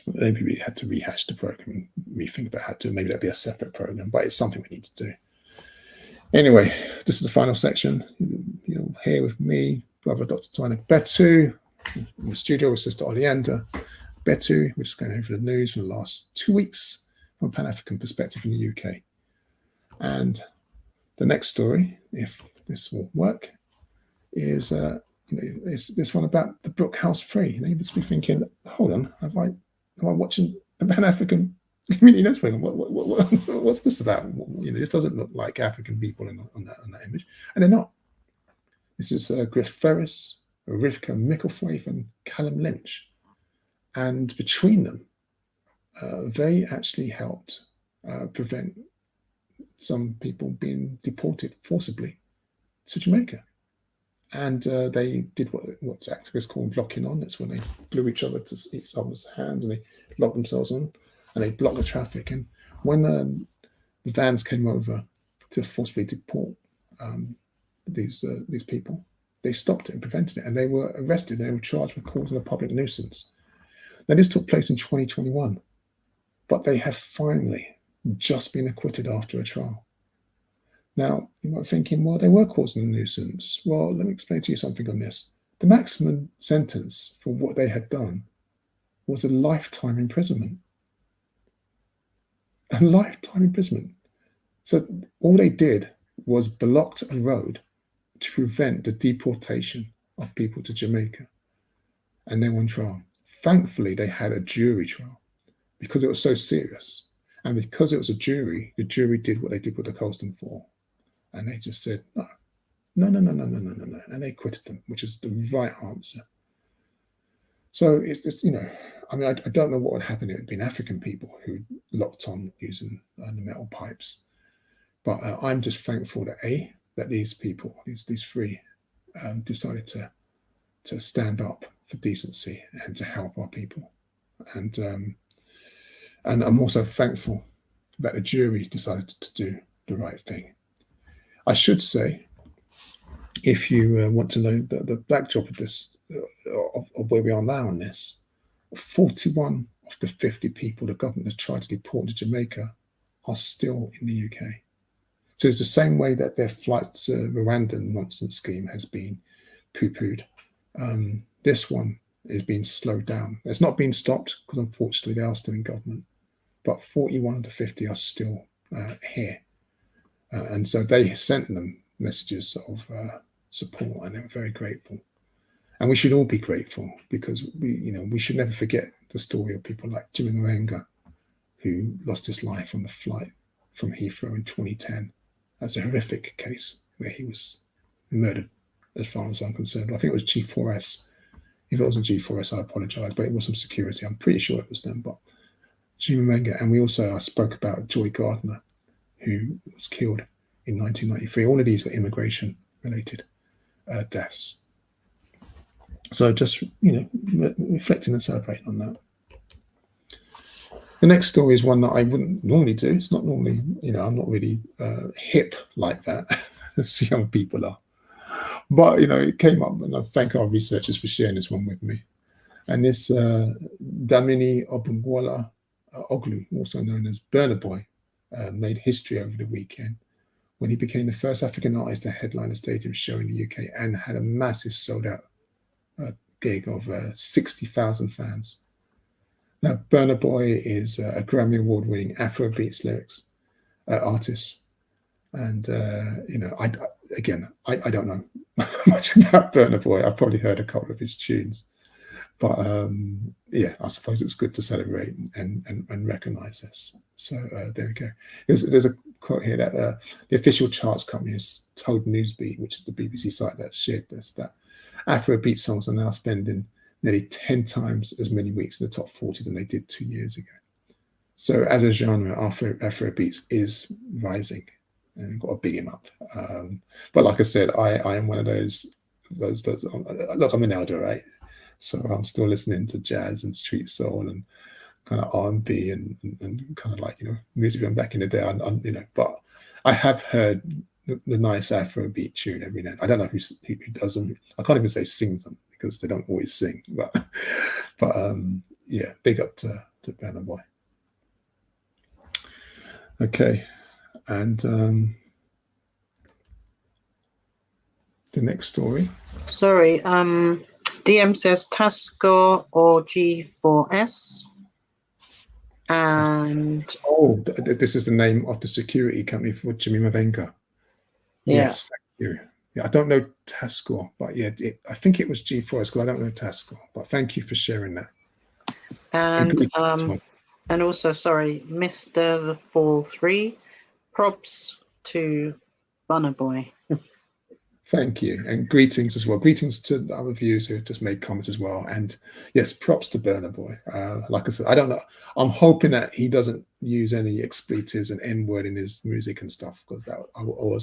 Maybe we had to rehash the program, rethink about how to, maybe that'd be a separate program, but it's something we need to do. Anyway, this is the final section. You're here with me, brother Dr. Toyin Agbetu, in the studio with Sister Oleander. Agbetu, we're just going over the news for the last 2 weeks from a Pan-African perspective in the UK. And the next story, if this will work, is this one about the Brook House Free. You must be thinking, hold on, am I watching a Pan-African community network? What's this about? This doesn't look like African people on that image, and they're not. This is Griff Ferris, Rivka Micklethwaite, and Callum Lynch, and between them, they actually helped prevent some people being deported forcibly to Jamaica. And they did what activists call locking on. That's when they glue each other's hands and they lock themselves on and they block the traffic. And when the vans came over to forcibly deport these people, they stopped it and prevented it. And they were arrested. They were charged with causing a public nuisance. Now, this took place in 2021, but they have finally just been acquitted after a trial. Now, you might be thinking, well, they were causing a nuisance. Well, let me explain to you something on this. The maximum sentence for what they had done was a lifetime imprisonment. A lifetime imprisonment. So all they did was blocked a road to prevent the deportation of people to Jamaica. And they were on trial. Thankfully, they had a jury trial because it was so serious. And because it was a jury, the jury did what they did with the Colston 4. And they just said, no. And they acquitted them, which is the right answer. So it's I don't know what would happen if it had been African people who locked on using the metal pipes. But I'm just thankful that these people, these three, decided to stand up for decency and to help our people. And I'm also thankful that the jury decided to do the right thing. I should say, if you want to know the backdrop of this, of where we are now on this, 41 of the 50 people the government has tried to deport to Jamaica are still in the UK. So it's the same way that their flight to Rwanda nonsense scheme has been poo-pooed. This one is being slowed down. It's not been stopped because unfortunately they are still in government, but 41 to 50 are still here. And so they sent them messages of support, and they were very grateful. And we should all be grateful because we should never forget the story of people like Jimmy Marenga, who lost his life on the flight from Heathrow in 2010. That's a horrific case where he was murdered, as far as I'm concerned. I think it was G4S. If it wasn't G4S, I apologize, but it was some security. I'm pretty sure it was them. But Jimmy Marenga, and we also spoke about Joy Gardner, who was killed in 1993. All of these were immigration-related deaths. So just, reflecting and celebrating on that. The next story is one that I wouldn't normally do. It's not normally, I'm not really hip like that, as young people are. But, it came up, and I thank our researchers for sharing this one with me. And this Damini Obungwola Oglu, also known as Burna Boy, made history over the weekend when he became the first African artist to headline a stadium show in the UK and had a massive sold-out gig of 60,000 fans. Now, Burna Boy is a Grammy Award-winning Afrobeats lyrics artist, and I don't know much about Burna Boy. I've probably heard a couple of his tunes, but I suppose it's good to celebrate and recognise this. So there we go. There's a quote here that the official charts company has told Newsbeat, which is the BBC site that shared this, that Afrobeat songs are now spending nearly 10 times as many weeks in the top 40 than they did 2 years ago. So as a genre, Afrobeats is rising, and got to big him up. But like I said, I am one of those. Look, I'm an elder, right? So I'm still listening to jazz and street soul and kind of R&B and kind of like, music from back in the day. But I have heard the nice Afrobeat tune every now and then. I don't know who does them. I can't even say sings them because they don't always sing. But yeah, big up to Burna Boy. Okay, and the next story. Sorry, DM says Tasco or G4S. And this is the name of the security company for Jimmy Mavenga. Yeah. Yes, thank you. Yeah, I don't know Tasco, but yeah, I think it was G4S because I don't know Tasco. But thank you for sharing that. And also, sorry, Mr. The Fall 3. Props to Burna Boy. Thank you, and greetings as well. Greetings to the other viewers who just made comments as well. And yes, props to Burna Boy. Like I said, I don't know. I'm hoping that he doesn't use any expletives and N-word in his music and stuff, because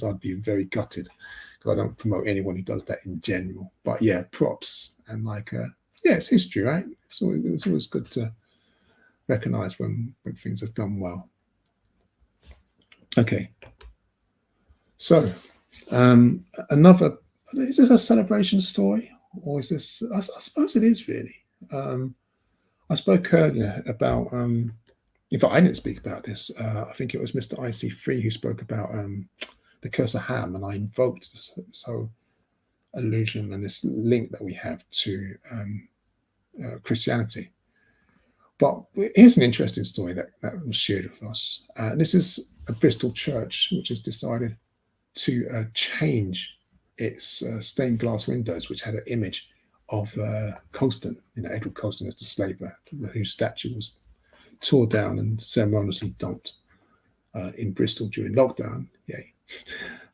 I'd be very gutted, because I don't promote anyone who does that in general. But yeah, props, and it's history, right? So it's always good to recognize when things are done well. Okay, so. Another, is this a celebration story, or is this, I suppose it is really. I spoke earlier about, in fact I didn't speak about this, I think it was Mr. Ic3 who spoke about the curse of Ham, and I invoked this whole allusion and this link that we have to Christianity. But here's an interesting story that was shared with us. This is a Bristol church which has decided to change its stained glass windows, which had an image of Colston, Edward Colston as the slaver, whose statue was tore down and ceremoniously dumped in Bristol during lockdown. Yay.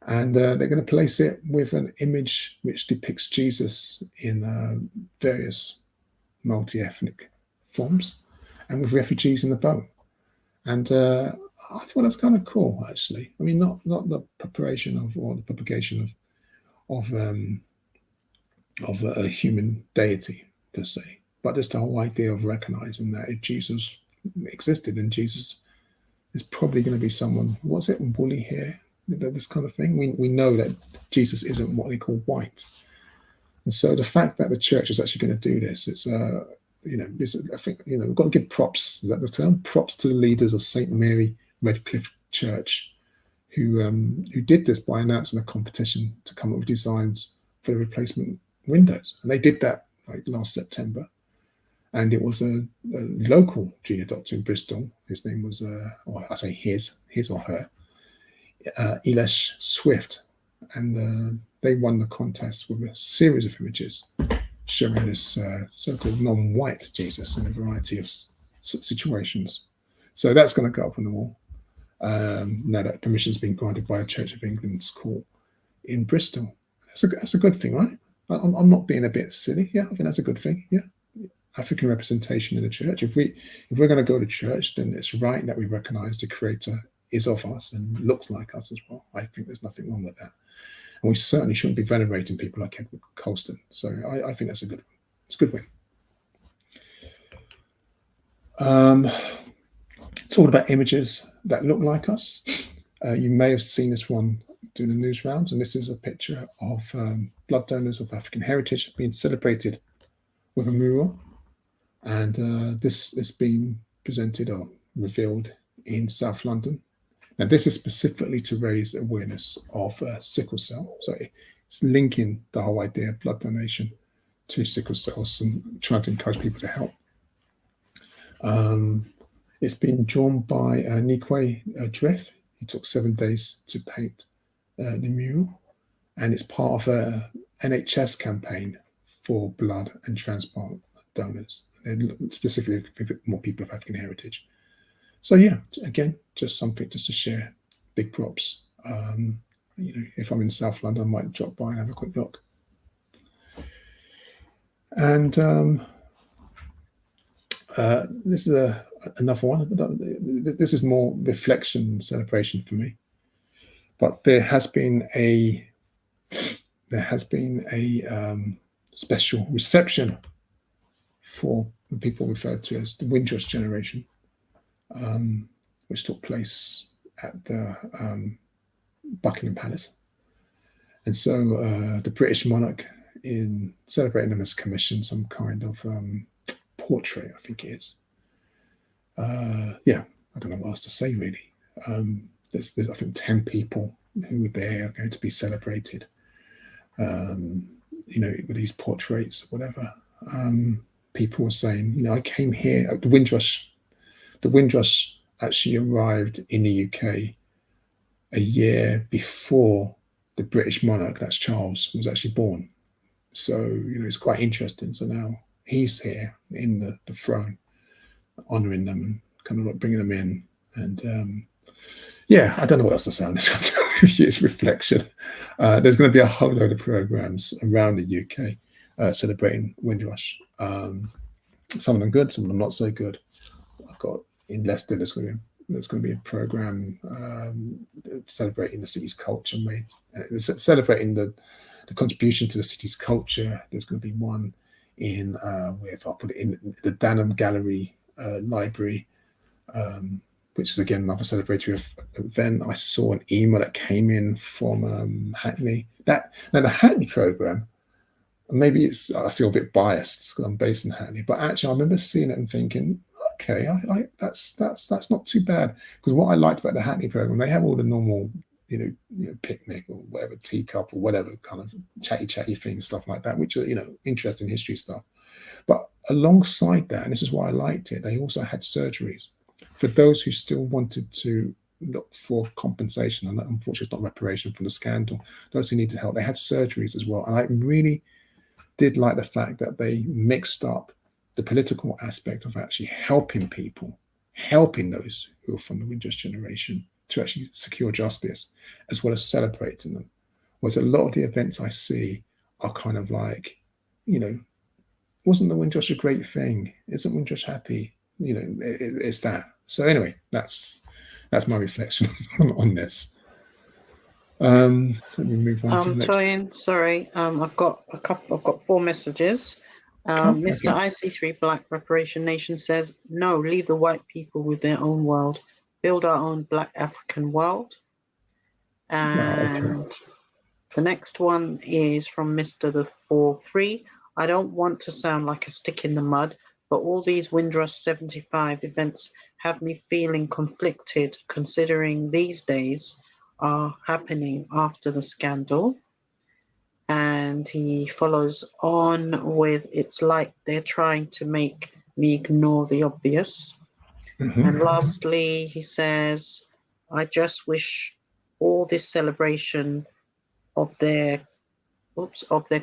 And they're going to place it with an image which depicts Jesus in various multi-ethnic forms and with refugees in the boat. And I thought that's kind of cool, actually. I mean, not the preparation of or the propagation of a human deity per se, but just the whole idea of recognizing that if Jesus existed, then Jesus is probably going to be someone. What's it? Woolly hair, this kind of thing. We know that Jesus isn't what they call white, and so the fact that the church is actually going to do this, it's I think we've got to give props. Is that the term? Props to the leaders of St. Mary Redcliffe Church, who did this by announcing a competition to come up with designs for the replacement windows, and they did that last September. And it was a local junior doctor in Bristol. His name was, or I say his or her, Elish Swift, and they won the contest with a series of images showing this so-called non-white Jesus in a variety of situations. So that's going to go up on the wall. Now that permission's been granted by a Church of England's court in Bristol. That's a good thing, right? I'm not being a bit silly. Yeah, I think that's a good thing. Yeah, African representation in the church. If we're going to go to church, then it's right that we recognise the Creator is of us and looks like us as well. I think there's nothing wrong with that, and we certainly shouldn't be venerating people like Edward Colston. So I think that's a good one. It's a good win. Talking about images that look like us, you may have seen this one doing the news rounds, and this is a picture of blood donors of African heritage being celebrated with a mural, and this is being presented or revealed in South London. Now, this is specifically to raise awareness of sickle cell, so it's linking the whole idea of blood donation to sickle cells and trying to encourage people to help. It's been drawn by Ic3 Black. He took 7 days to paint the mural, and it's part of a NHS campaign for blood and transplant donors, and specifically for more people of African heritage. So yeah, again, just something just to share. Big props. If I'm in South London, I might drop by and have a quick look. And this is another one. This is more reflection and celebration for me. But there has been a special reception for the people referred to as the Windrush generation, which took place at the Buckingham Palace. And so the British monarch, in celebrating them, has commissioned some kind of portrait, I think it is. Yeah, I don't know what else to say, really. There's I think 10 people who were there are going to be celebrated, with these portraits, whatever. People were saying, I came here, the Windrush actually arrived in the UK a year before the British monarch, that's Charles, was actually born. So, it's quite interesting. So now he's here in the throne, honouring them and kind of like bringing them in. And yeah, I don't know what else to say on this one. It's reflection. There's going to be a whole load of programs around the UK celebrating Windrush. Some of them good, some of them not so good. I've got in Leicester, there's going to be a program celebrating the city's culture, celebrating the contribution to the city's culture. There's going to be one in where, if I put it in the Danham Gallery Library, which is again another celebratory event. I saw an email that came in from Hackney. Now the Hackney program, maybe I feel a bit biased because I'm based in Hackney, but actually I remember seeing it and thinking, okay, that's not too bad. Because what I liked about the Hackney program, they have all the normal, picnic or whatever, teacup or whatever kind of chatty things, stuff like that, which are interesting history stuff. But alongside that, and this is why I liked it, they also had surgeries for those who still wanted to look for compensation, and unfortunately it's not reparation from the scandal. Those who needed help, they had surgeries as well. And I really did like the fact that they mixed up the political aspect of actually helping people, helping those who are from the Windrush generation to actually secure justice, as well as celebrating them. Whereas a lot of the events I see are kind of like, wasn't the Windrush a great thing? Isn't Windrush happy? It's that. So anyway, that's my reflection on this. Let me move on to the next. Toyin, sorry, I've got 4 messages. Mr. Ic3 Black Reparation Nation says, no, leave the white people with their own world. Build our own Black African world. And the next one is from Mr. the 4-3. I don't want to sound like a stick in the mud, but all these Windrush 75 events have me feeling conflicted, considering these days are happening after the scandal. And he follows on with, it's like they're trying to make me ignore the obvious. Mm-hmm. And lastly, he says, I just wish all this celebration of their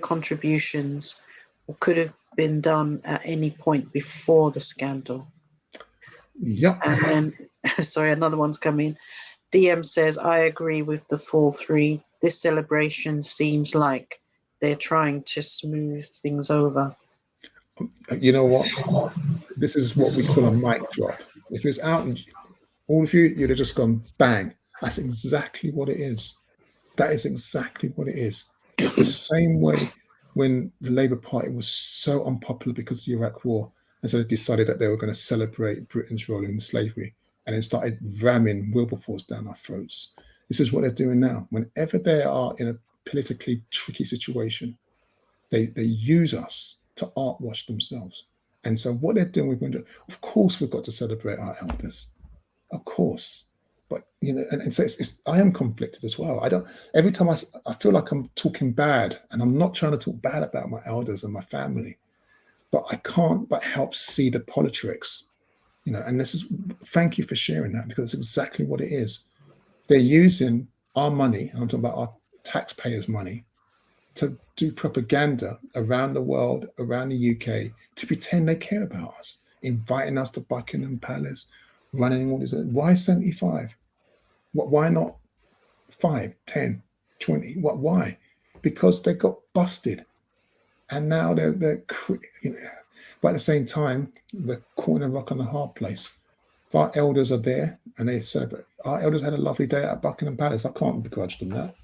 contributions could have been done at any point before the scandal. Yep. And then, sorry, another one's coming. DM says, I agree with the 4-3. This celebration seems like they're trying to smooth things over. You know what? This is what we call a mic drop. If it's out, all of you'd have just gone bang. That's exactly what it is. That is exactly what it is. The same way when the Labour Party was so unpopular because of the Iraq War, and so they decided that they were going to celebrate Britain's role in slavery, and then started ramming Wilberforce down our throats. This is what they're doing now. Whenever they are in a politically tricky situation, they use us to art wash themselves. And so what they're doing with Windrush, of course we've got to celebrate our elders. Of course. But, and so I am conflicted as well. Every time I feel like I'm talking bad, and I'm not trying to talk bad about my elders and my family, but I can't but help see the politics, and thank you for sharing that, because it's exactly what it is. They're using our money, and I'm talking about our taxpayers' money, to do propaganda around the world, around the UK, to pretend they care about us, inviting us to Buckingham Palace, running all this. Why 75? Why not 5, 10, 20? Why? Because they got busted, and now they're but at the same time, we're caught in a rock and a hard place. If our elders are there and they celebrate, our elders had a lovely day at Buckingham Palace. I can't begrudge them that.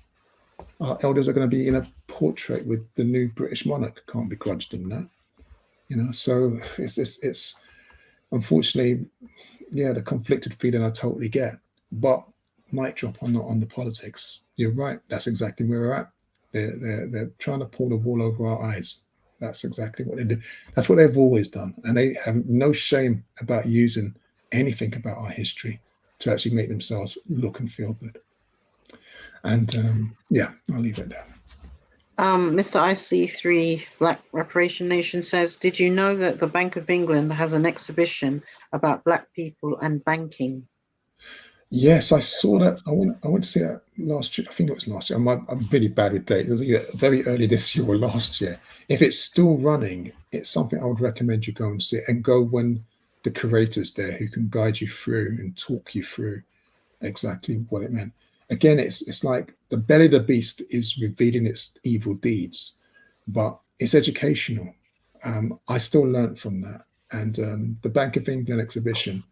Our elders are going to be in a portrait with the new British monarch. Can't begrudge them that. So it's unfortunately, yeah, the conflicted feeling I totally get. But mic drop on the politics. You're right. That's exactly where we're at. They're trying to pull the wool over our eyes. That's exactly what they do. That's what they've always done, and they have no shame about using anything about our history to actually make themselves look and feel good. And yeah, I'll leave it there. Mr. Ic3 Black Reparation Nation says, did you know that the Bank of England has an exhibition about Black people and banking? Yes, I saw that. I went to see that last year. I think it was last year. I'm really bad with dates. It was either very early this year or last year. If it's still running, it's something I would recommend you go and see, and go when the curator's there who can guide you through and talk you through exactly what it meant. Again, it's like the belly of the beast is revealing its evil deeds, but it's educational. I still learned from that. And the Bank of England exhibition,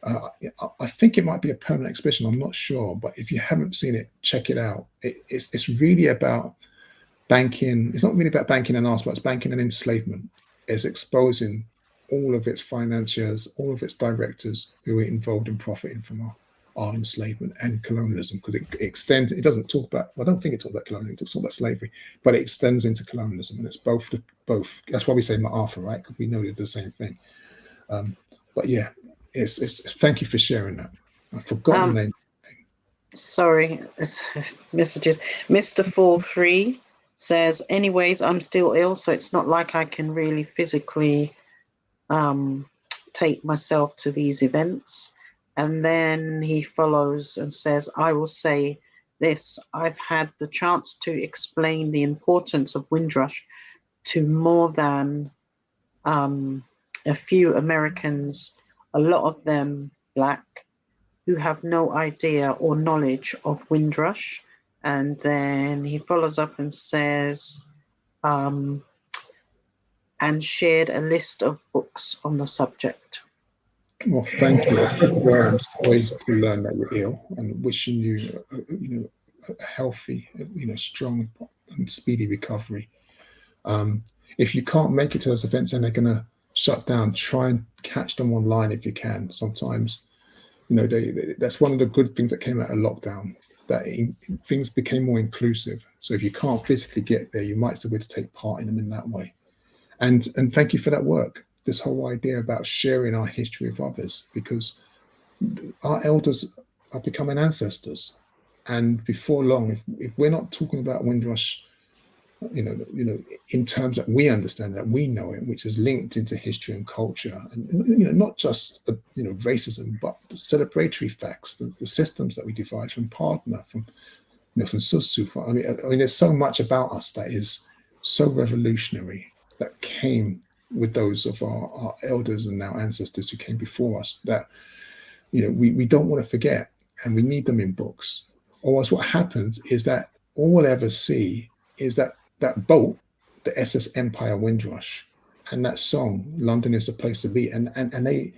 I think it might be a permanent exhibition. I'm not sure, but if you haven't seen it, check it out. It's really about banking. It's not really about banking and arts, but it's banking and enslavement. It's exposing all of its financiers, all of its directors who are involved in profiting from our enslavement and colonialism, because it extends. It doesn't talk about. Well, I don't think it talks about colonialism. It talks about slavery, but it extends into colonialism, and it's both. That's why we say Ma'afa, right? Because we know they're the same thing. But yeah, it's. Thank you for sharing that. I forgot the name. Sorry, messages. Mr. 43 says, anyways, I'm still ill, so it's not like I can really physically take myself to these events. And then he follows and says, I will say this, I've had the chance to explain the importance of Windrush to more than a few Americans, a lot of them Black, who have no idea or knowledge of Windrush. And then he follows up and says, and shared a list of books on the subject. Well, thank you. I'm sorry to learn that you're ill, and wishing you, a healthy, strong and speedy recovery. If you can't make it to those events and they're going to shut down, try and catch them online if you can. Sometimes, that's one of the good things that came out of lockdown, that things became more inclusive. So if you can't physically get there, you might still be able to take part in them in that way. And thank you for that work. This whole idea about sharing our history with others, because our elders are becoming ancestors, and before long, if we're not talking about Windrush, in terms that we understand, that we know it, which is linked into history and culture, and not just racism, but the celebratory facts, the systems that we devise from Partner, from Susu. I mean, there's so much about us that is so revolutionary that came with those of our elders and our ancestors who came before us, that we don't want to forget, and we need them in books. Or else what happens is that all we'll ever see is that boat, the SS Empire Windrush, and that song "London is the Place to Be," and they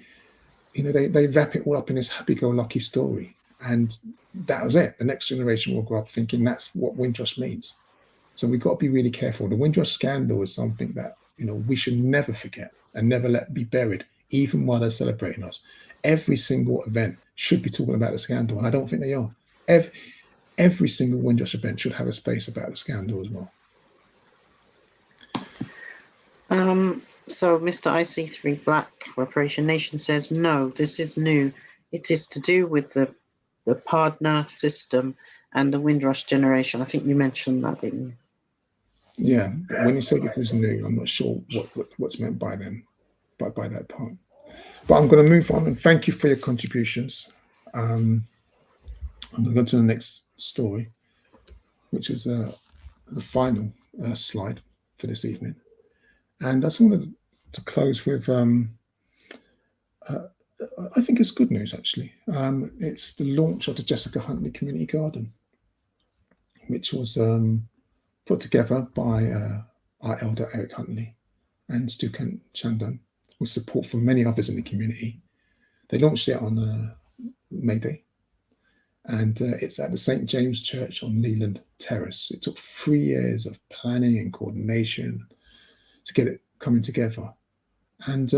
they wrap it all up in this happy-go-lucky story, and that was it. The next generation will grow up thinking that's what Windrush means. So we've got to be really careful. The Windrush scandal is something that we should never forget and never let be buried, even while they're celebrating us. Every single event should be talking about the scandal, and I don't think they are. Every single Windrush event should have a space about the scandal as well. So Mr. Ic3 Black Reparation Nation says, no, this is new. It is to do with the Partner system and the Windrush generation. I think you mentioned that, didn't you? Yeah, when you say this is new, I'm not sure what's meant by them, by that part. But I'm going to move on, and thank you for your contributions. I'm going to go to the next story, which is the final slide for this evening. And I just wanted to close with, I think it's good news, actually. It's the launch of the Jessica Huntley Community Garden, which was put together by our elder Eric Huntley and Stu Kent Chandan, with support from many others in the community. They launched it on May Day, And it's at the St. James Church on Leland Terrace. It took 3 years of planning and coordination to get it coming together. And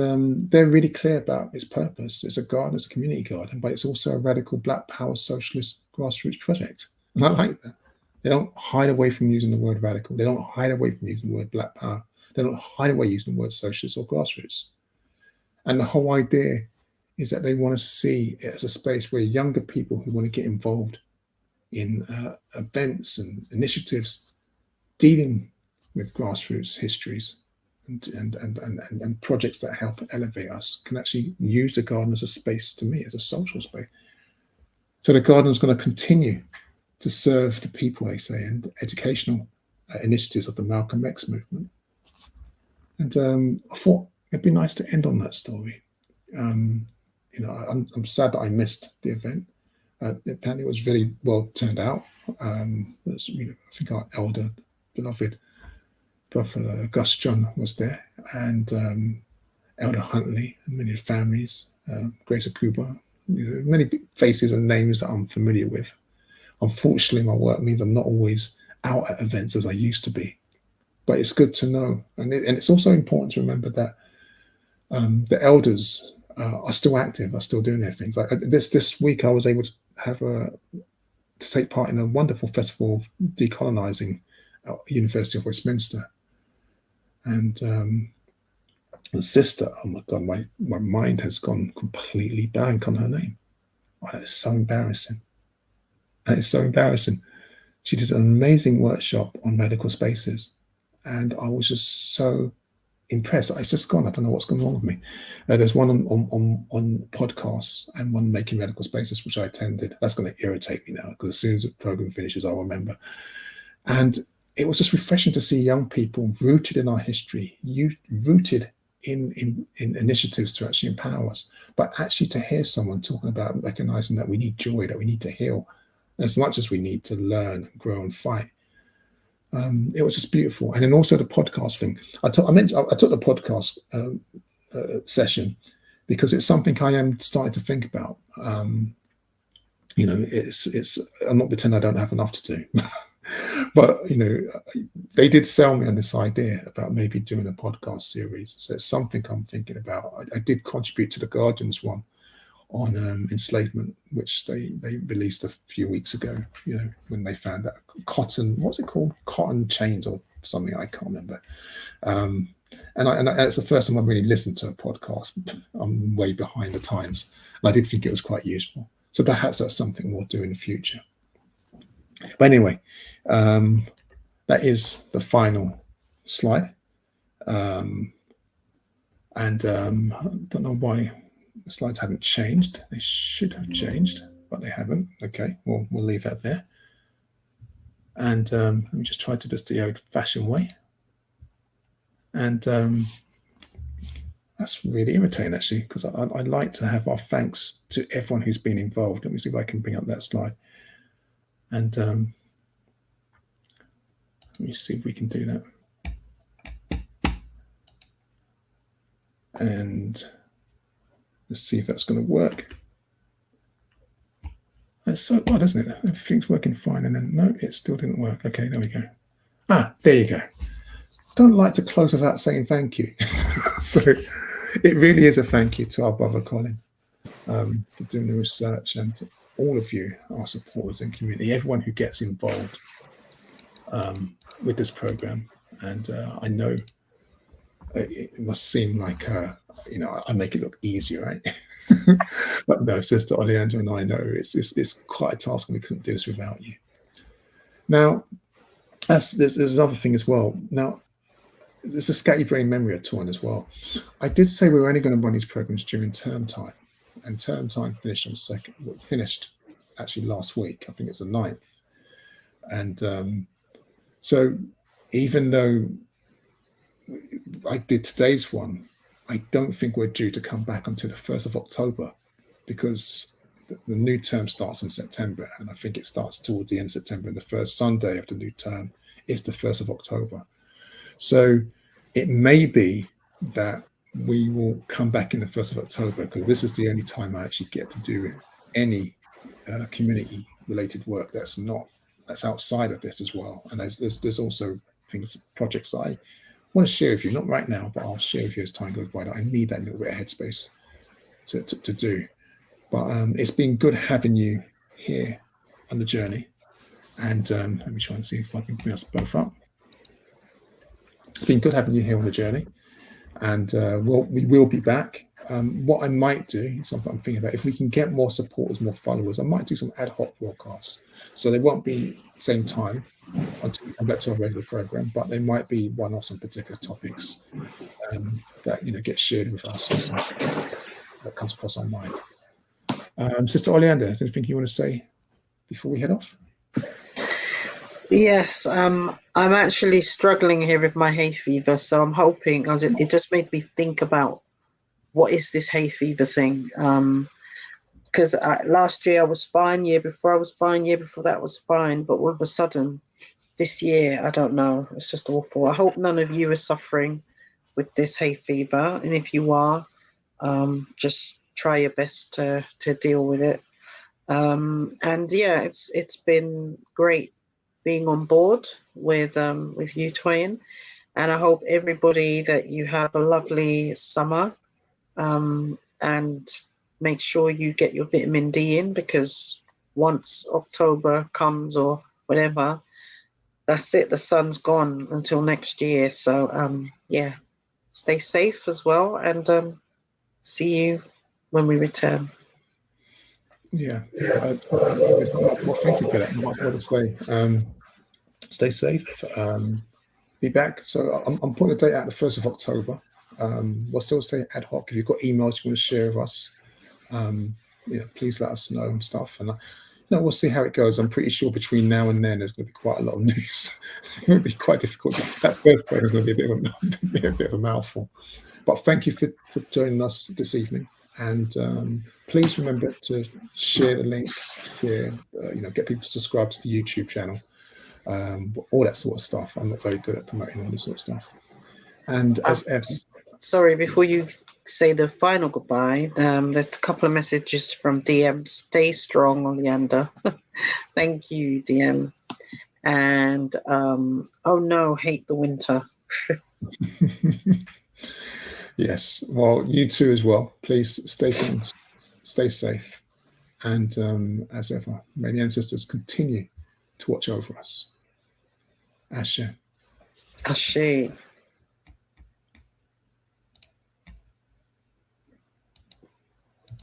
they're really clear about its purpose. It's a garden, it's a community garden, but it's also a radical Black Power socialist grassroots project. And I like that. They don't hide away from using the word radical. They don't hide away from using the word Black Power. They don't hide away using the word socialist or grassroots. And the whole idea is that they want to see it as a space where younger people who want to get involved in events and initiatives dealing with grassroots histories and projects that help elevate us can actually use the garden as a space, to me, as a social space. So the garden is going to continue to serve the people, they say, and educational initiatives of the Malcolm X movement. And I thought it'd be nice to end on that story. I'm sad that I missed the event. Apparently, it was really well turned out. I think our elder, beloved brother Gus John was there, and Elder Huntley, and many families, Grace Akuba, many faces and names that I'm familiar with. Unfortunately, my work means I'm not always out at events as I used to be, but it's good to know, and it's also important to remember that the elders are still active, are still doing their things. Like this week, I was able to take part in a wonderful festival of decolonizing at University of Westminster, and the sister. Oh my God, my mind has gone completely blank on her name. Oh, that is so embarrassing. That is so embarrassing. She did an amazing workshop on medical spaces, and I was just so impressed. It's just gone. I don't know what's going wrong with me. There's one on podcasts and one making medical spaces, which I attended. That's going to irritate me now, because as soon as the program finishes, I'll remember. And it was just refreshing to see young people rooted in our history, rooted in initiatives to actually empower us, but actually to hear someone talking about recognizing that we need joy, that we need to heal, as much as we need to learn and grow and fight. It was just beautiful. And then also the podcast thing. I took the podcast session because it's something I am starting to think about. It's I'm not pretending I don't have enough to do. But they did sell me on this idea about maybe doing a podcast series. So it's something I'm thinking about. I did contribute to the Guardian's one on enslavement, which they released a few weeks ago, when they found that cotton, what's it called? Cotton chains or something, I can't remember. And it's the first time I've really listened to a podcast. I'm way behind the times. And I did think it was quite useful. So perhaps that's something we'll do in the future. But anyway, that is the final slide. And I don't know why the slides haven't changed. They should have changed, but they haven't. Okay, we'll leave that there. And let me just try to do this the old-fashioned way. And that's really irritating, actually, because I like to have our thanks to everyone who's been involved. Let me see if I can bring up that slide. And let me see if we can do that. And let's see if that's going to work. That's so odd, isn't it? Everything's working fine, and then no, it still didn't work. Okay, there we go. There you go. Don't like to close without saying thank you. So it really is a thank you to our brother Colin for doing the research, and to all of you, our supporters and community, everyone who gets involved with this program. And I know it must seem like I make it look easy, right? But no, Sister Oleander and I know it's quite a task, and we couldn't do this without you. Now, there's another thing as well. Now, there's a scatty brain memory at Toyin as well. I did say we were only going to run these programs during term time, and term time finished actually last week. I think it's the 9th. And so even though I did today's one, I don't think we're due to come back until the 1st of October, because the new term starts in September, and I think it starts towards the end of September, and the first Sunday of the new term is the 1st of October. So it may be that we will come back in the 1st of October, because this is the only time I actually get to do any community related work that's outside of this as well. And there's also things, projects that I want to share with you, not right now, but I'll share with you as time goes by, that I need that little bit of headspace to do. But it's been good having you here on the journey. And let me try and see if I can bring us both up. It's been good having you here on the journey. And we will be back. What I might do, something I'm thinking about, if we can get more supporters, more followers, I might do some ad hoc broadcasts. So they won't be same time until we come back to our regular program, but they might be one-offs on particular topics that get shared with us, or something that comes across our mind. Sister Oleander, is there anything you want to say before we head off? Yes, I'm actually struggling here with my hay fever, so I'm hoping, as it just made me think about what is this hay fever thing. Because last year I was fine, year before I was fine, year before that was fine, but all of a sudden this year, I don't know, it's just awful. I hope none of you are suffering with this hay fever, and if you are, just try your best to deal with it. And yeah, it's been great being on board with you, Toyin, and I hope everybody that you have a lovely summer, and make sure you get your vitamin D in, because once October comes or whatever, that's it, the sun's gone until next year. So yeah, stay safe as well, and see you when we return. Yeah, there's not much more. Thank you for that. Not much more to say. Stay safe. Be back. So I'm putting the date out the 1st of October. We'll still say ad hoc. If you've got emails you want to share with us, please let us know and stuff. And we'll see how it goes. I'm pretty sure between now and then there's going to be quite a lot of news. It's going to be quite difficult. That first program is going to be a bit of a mouthful. But thank you for joining us this evening. And please remember to share the link, get people to subscribe to the YouTube channel, all that sort of stuff. I'm not very good at promoting all this sort of stuff. And as ever, sorry, before you say the final goodbye, there's a couple of messages from DM. Stay strong, Oleander. Thank you, DM. And oh no, hate the winter. Yes, well, you too as well. Please stay safe, and as ever, may the ancestors continue to watch over us. Ashe. Ashe.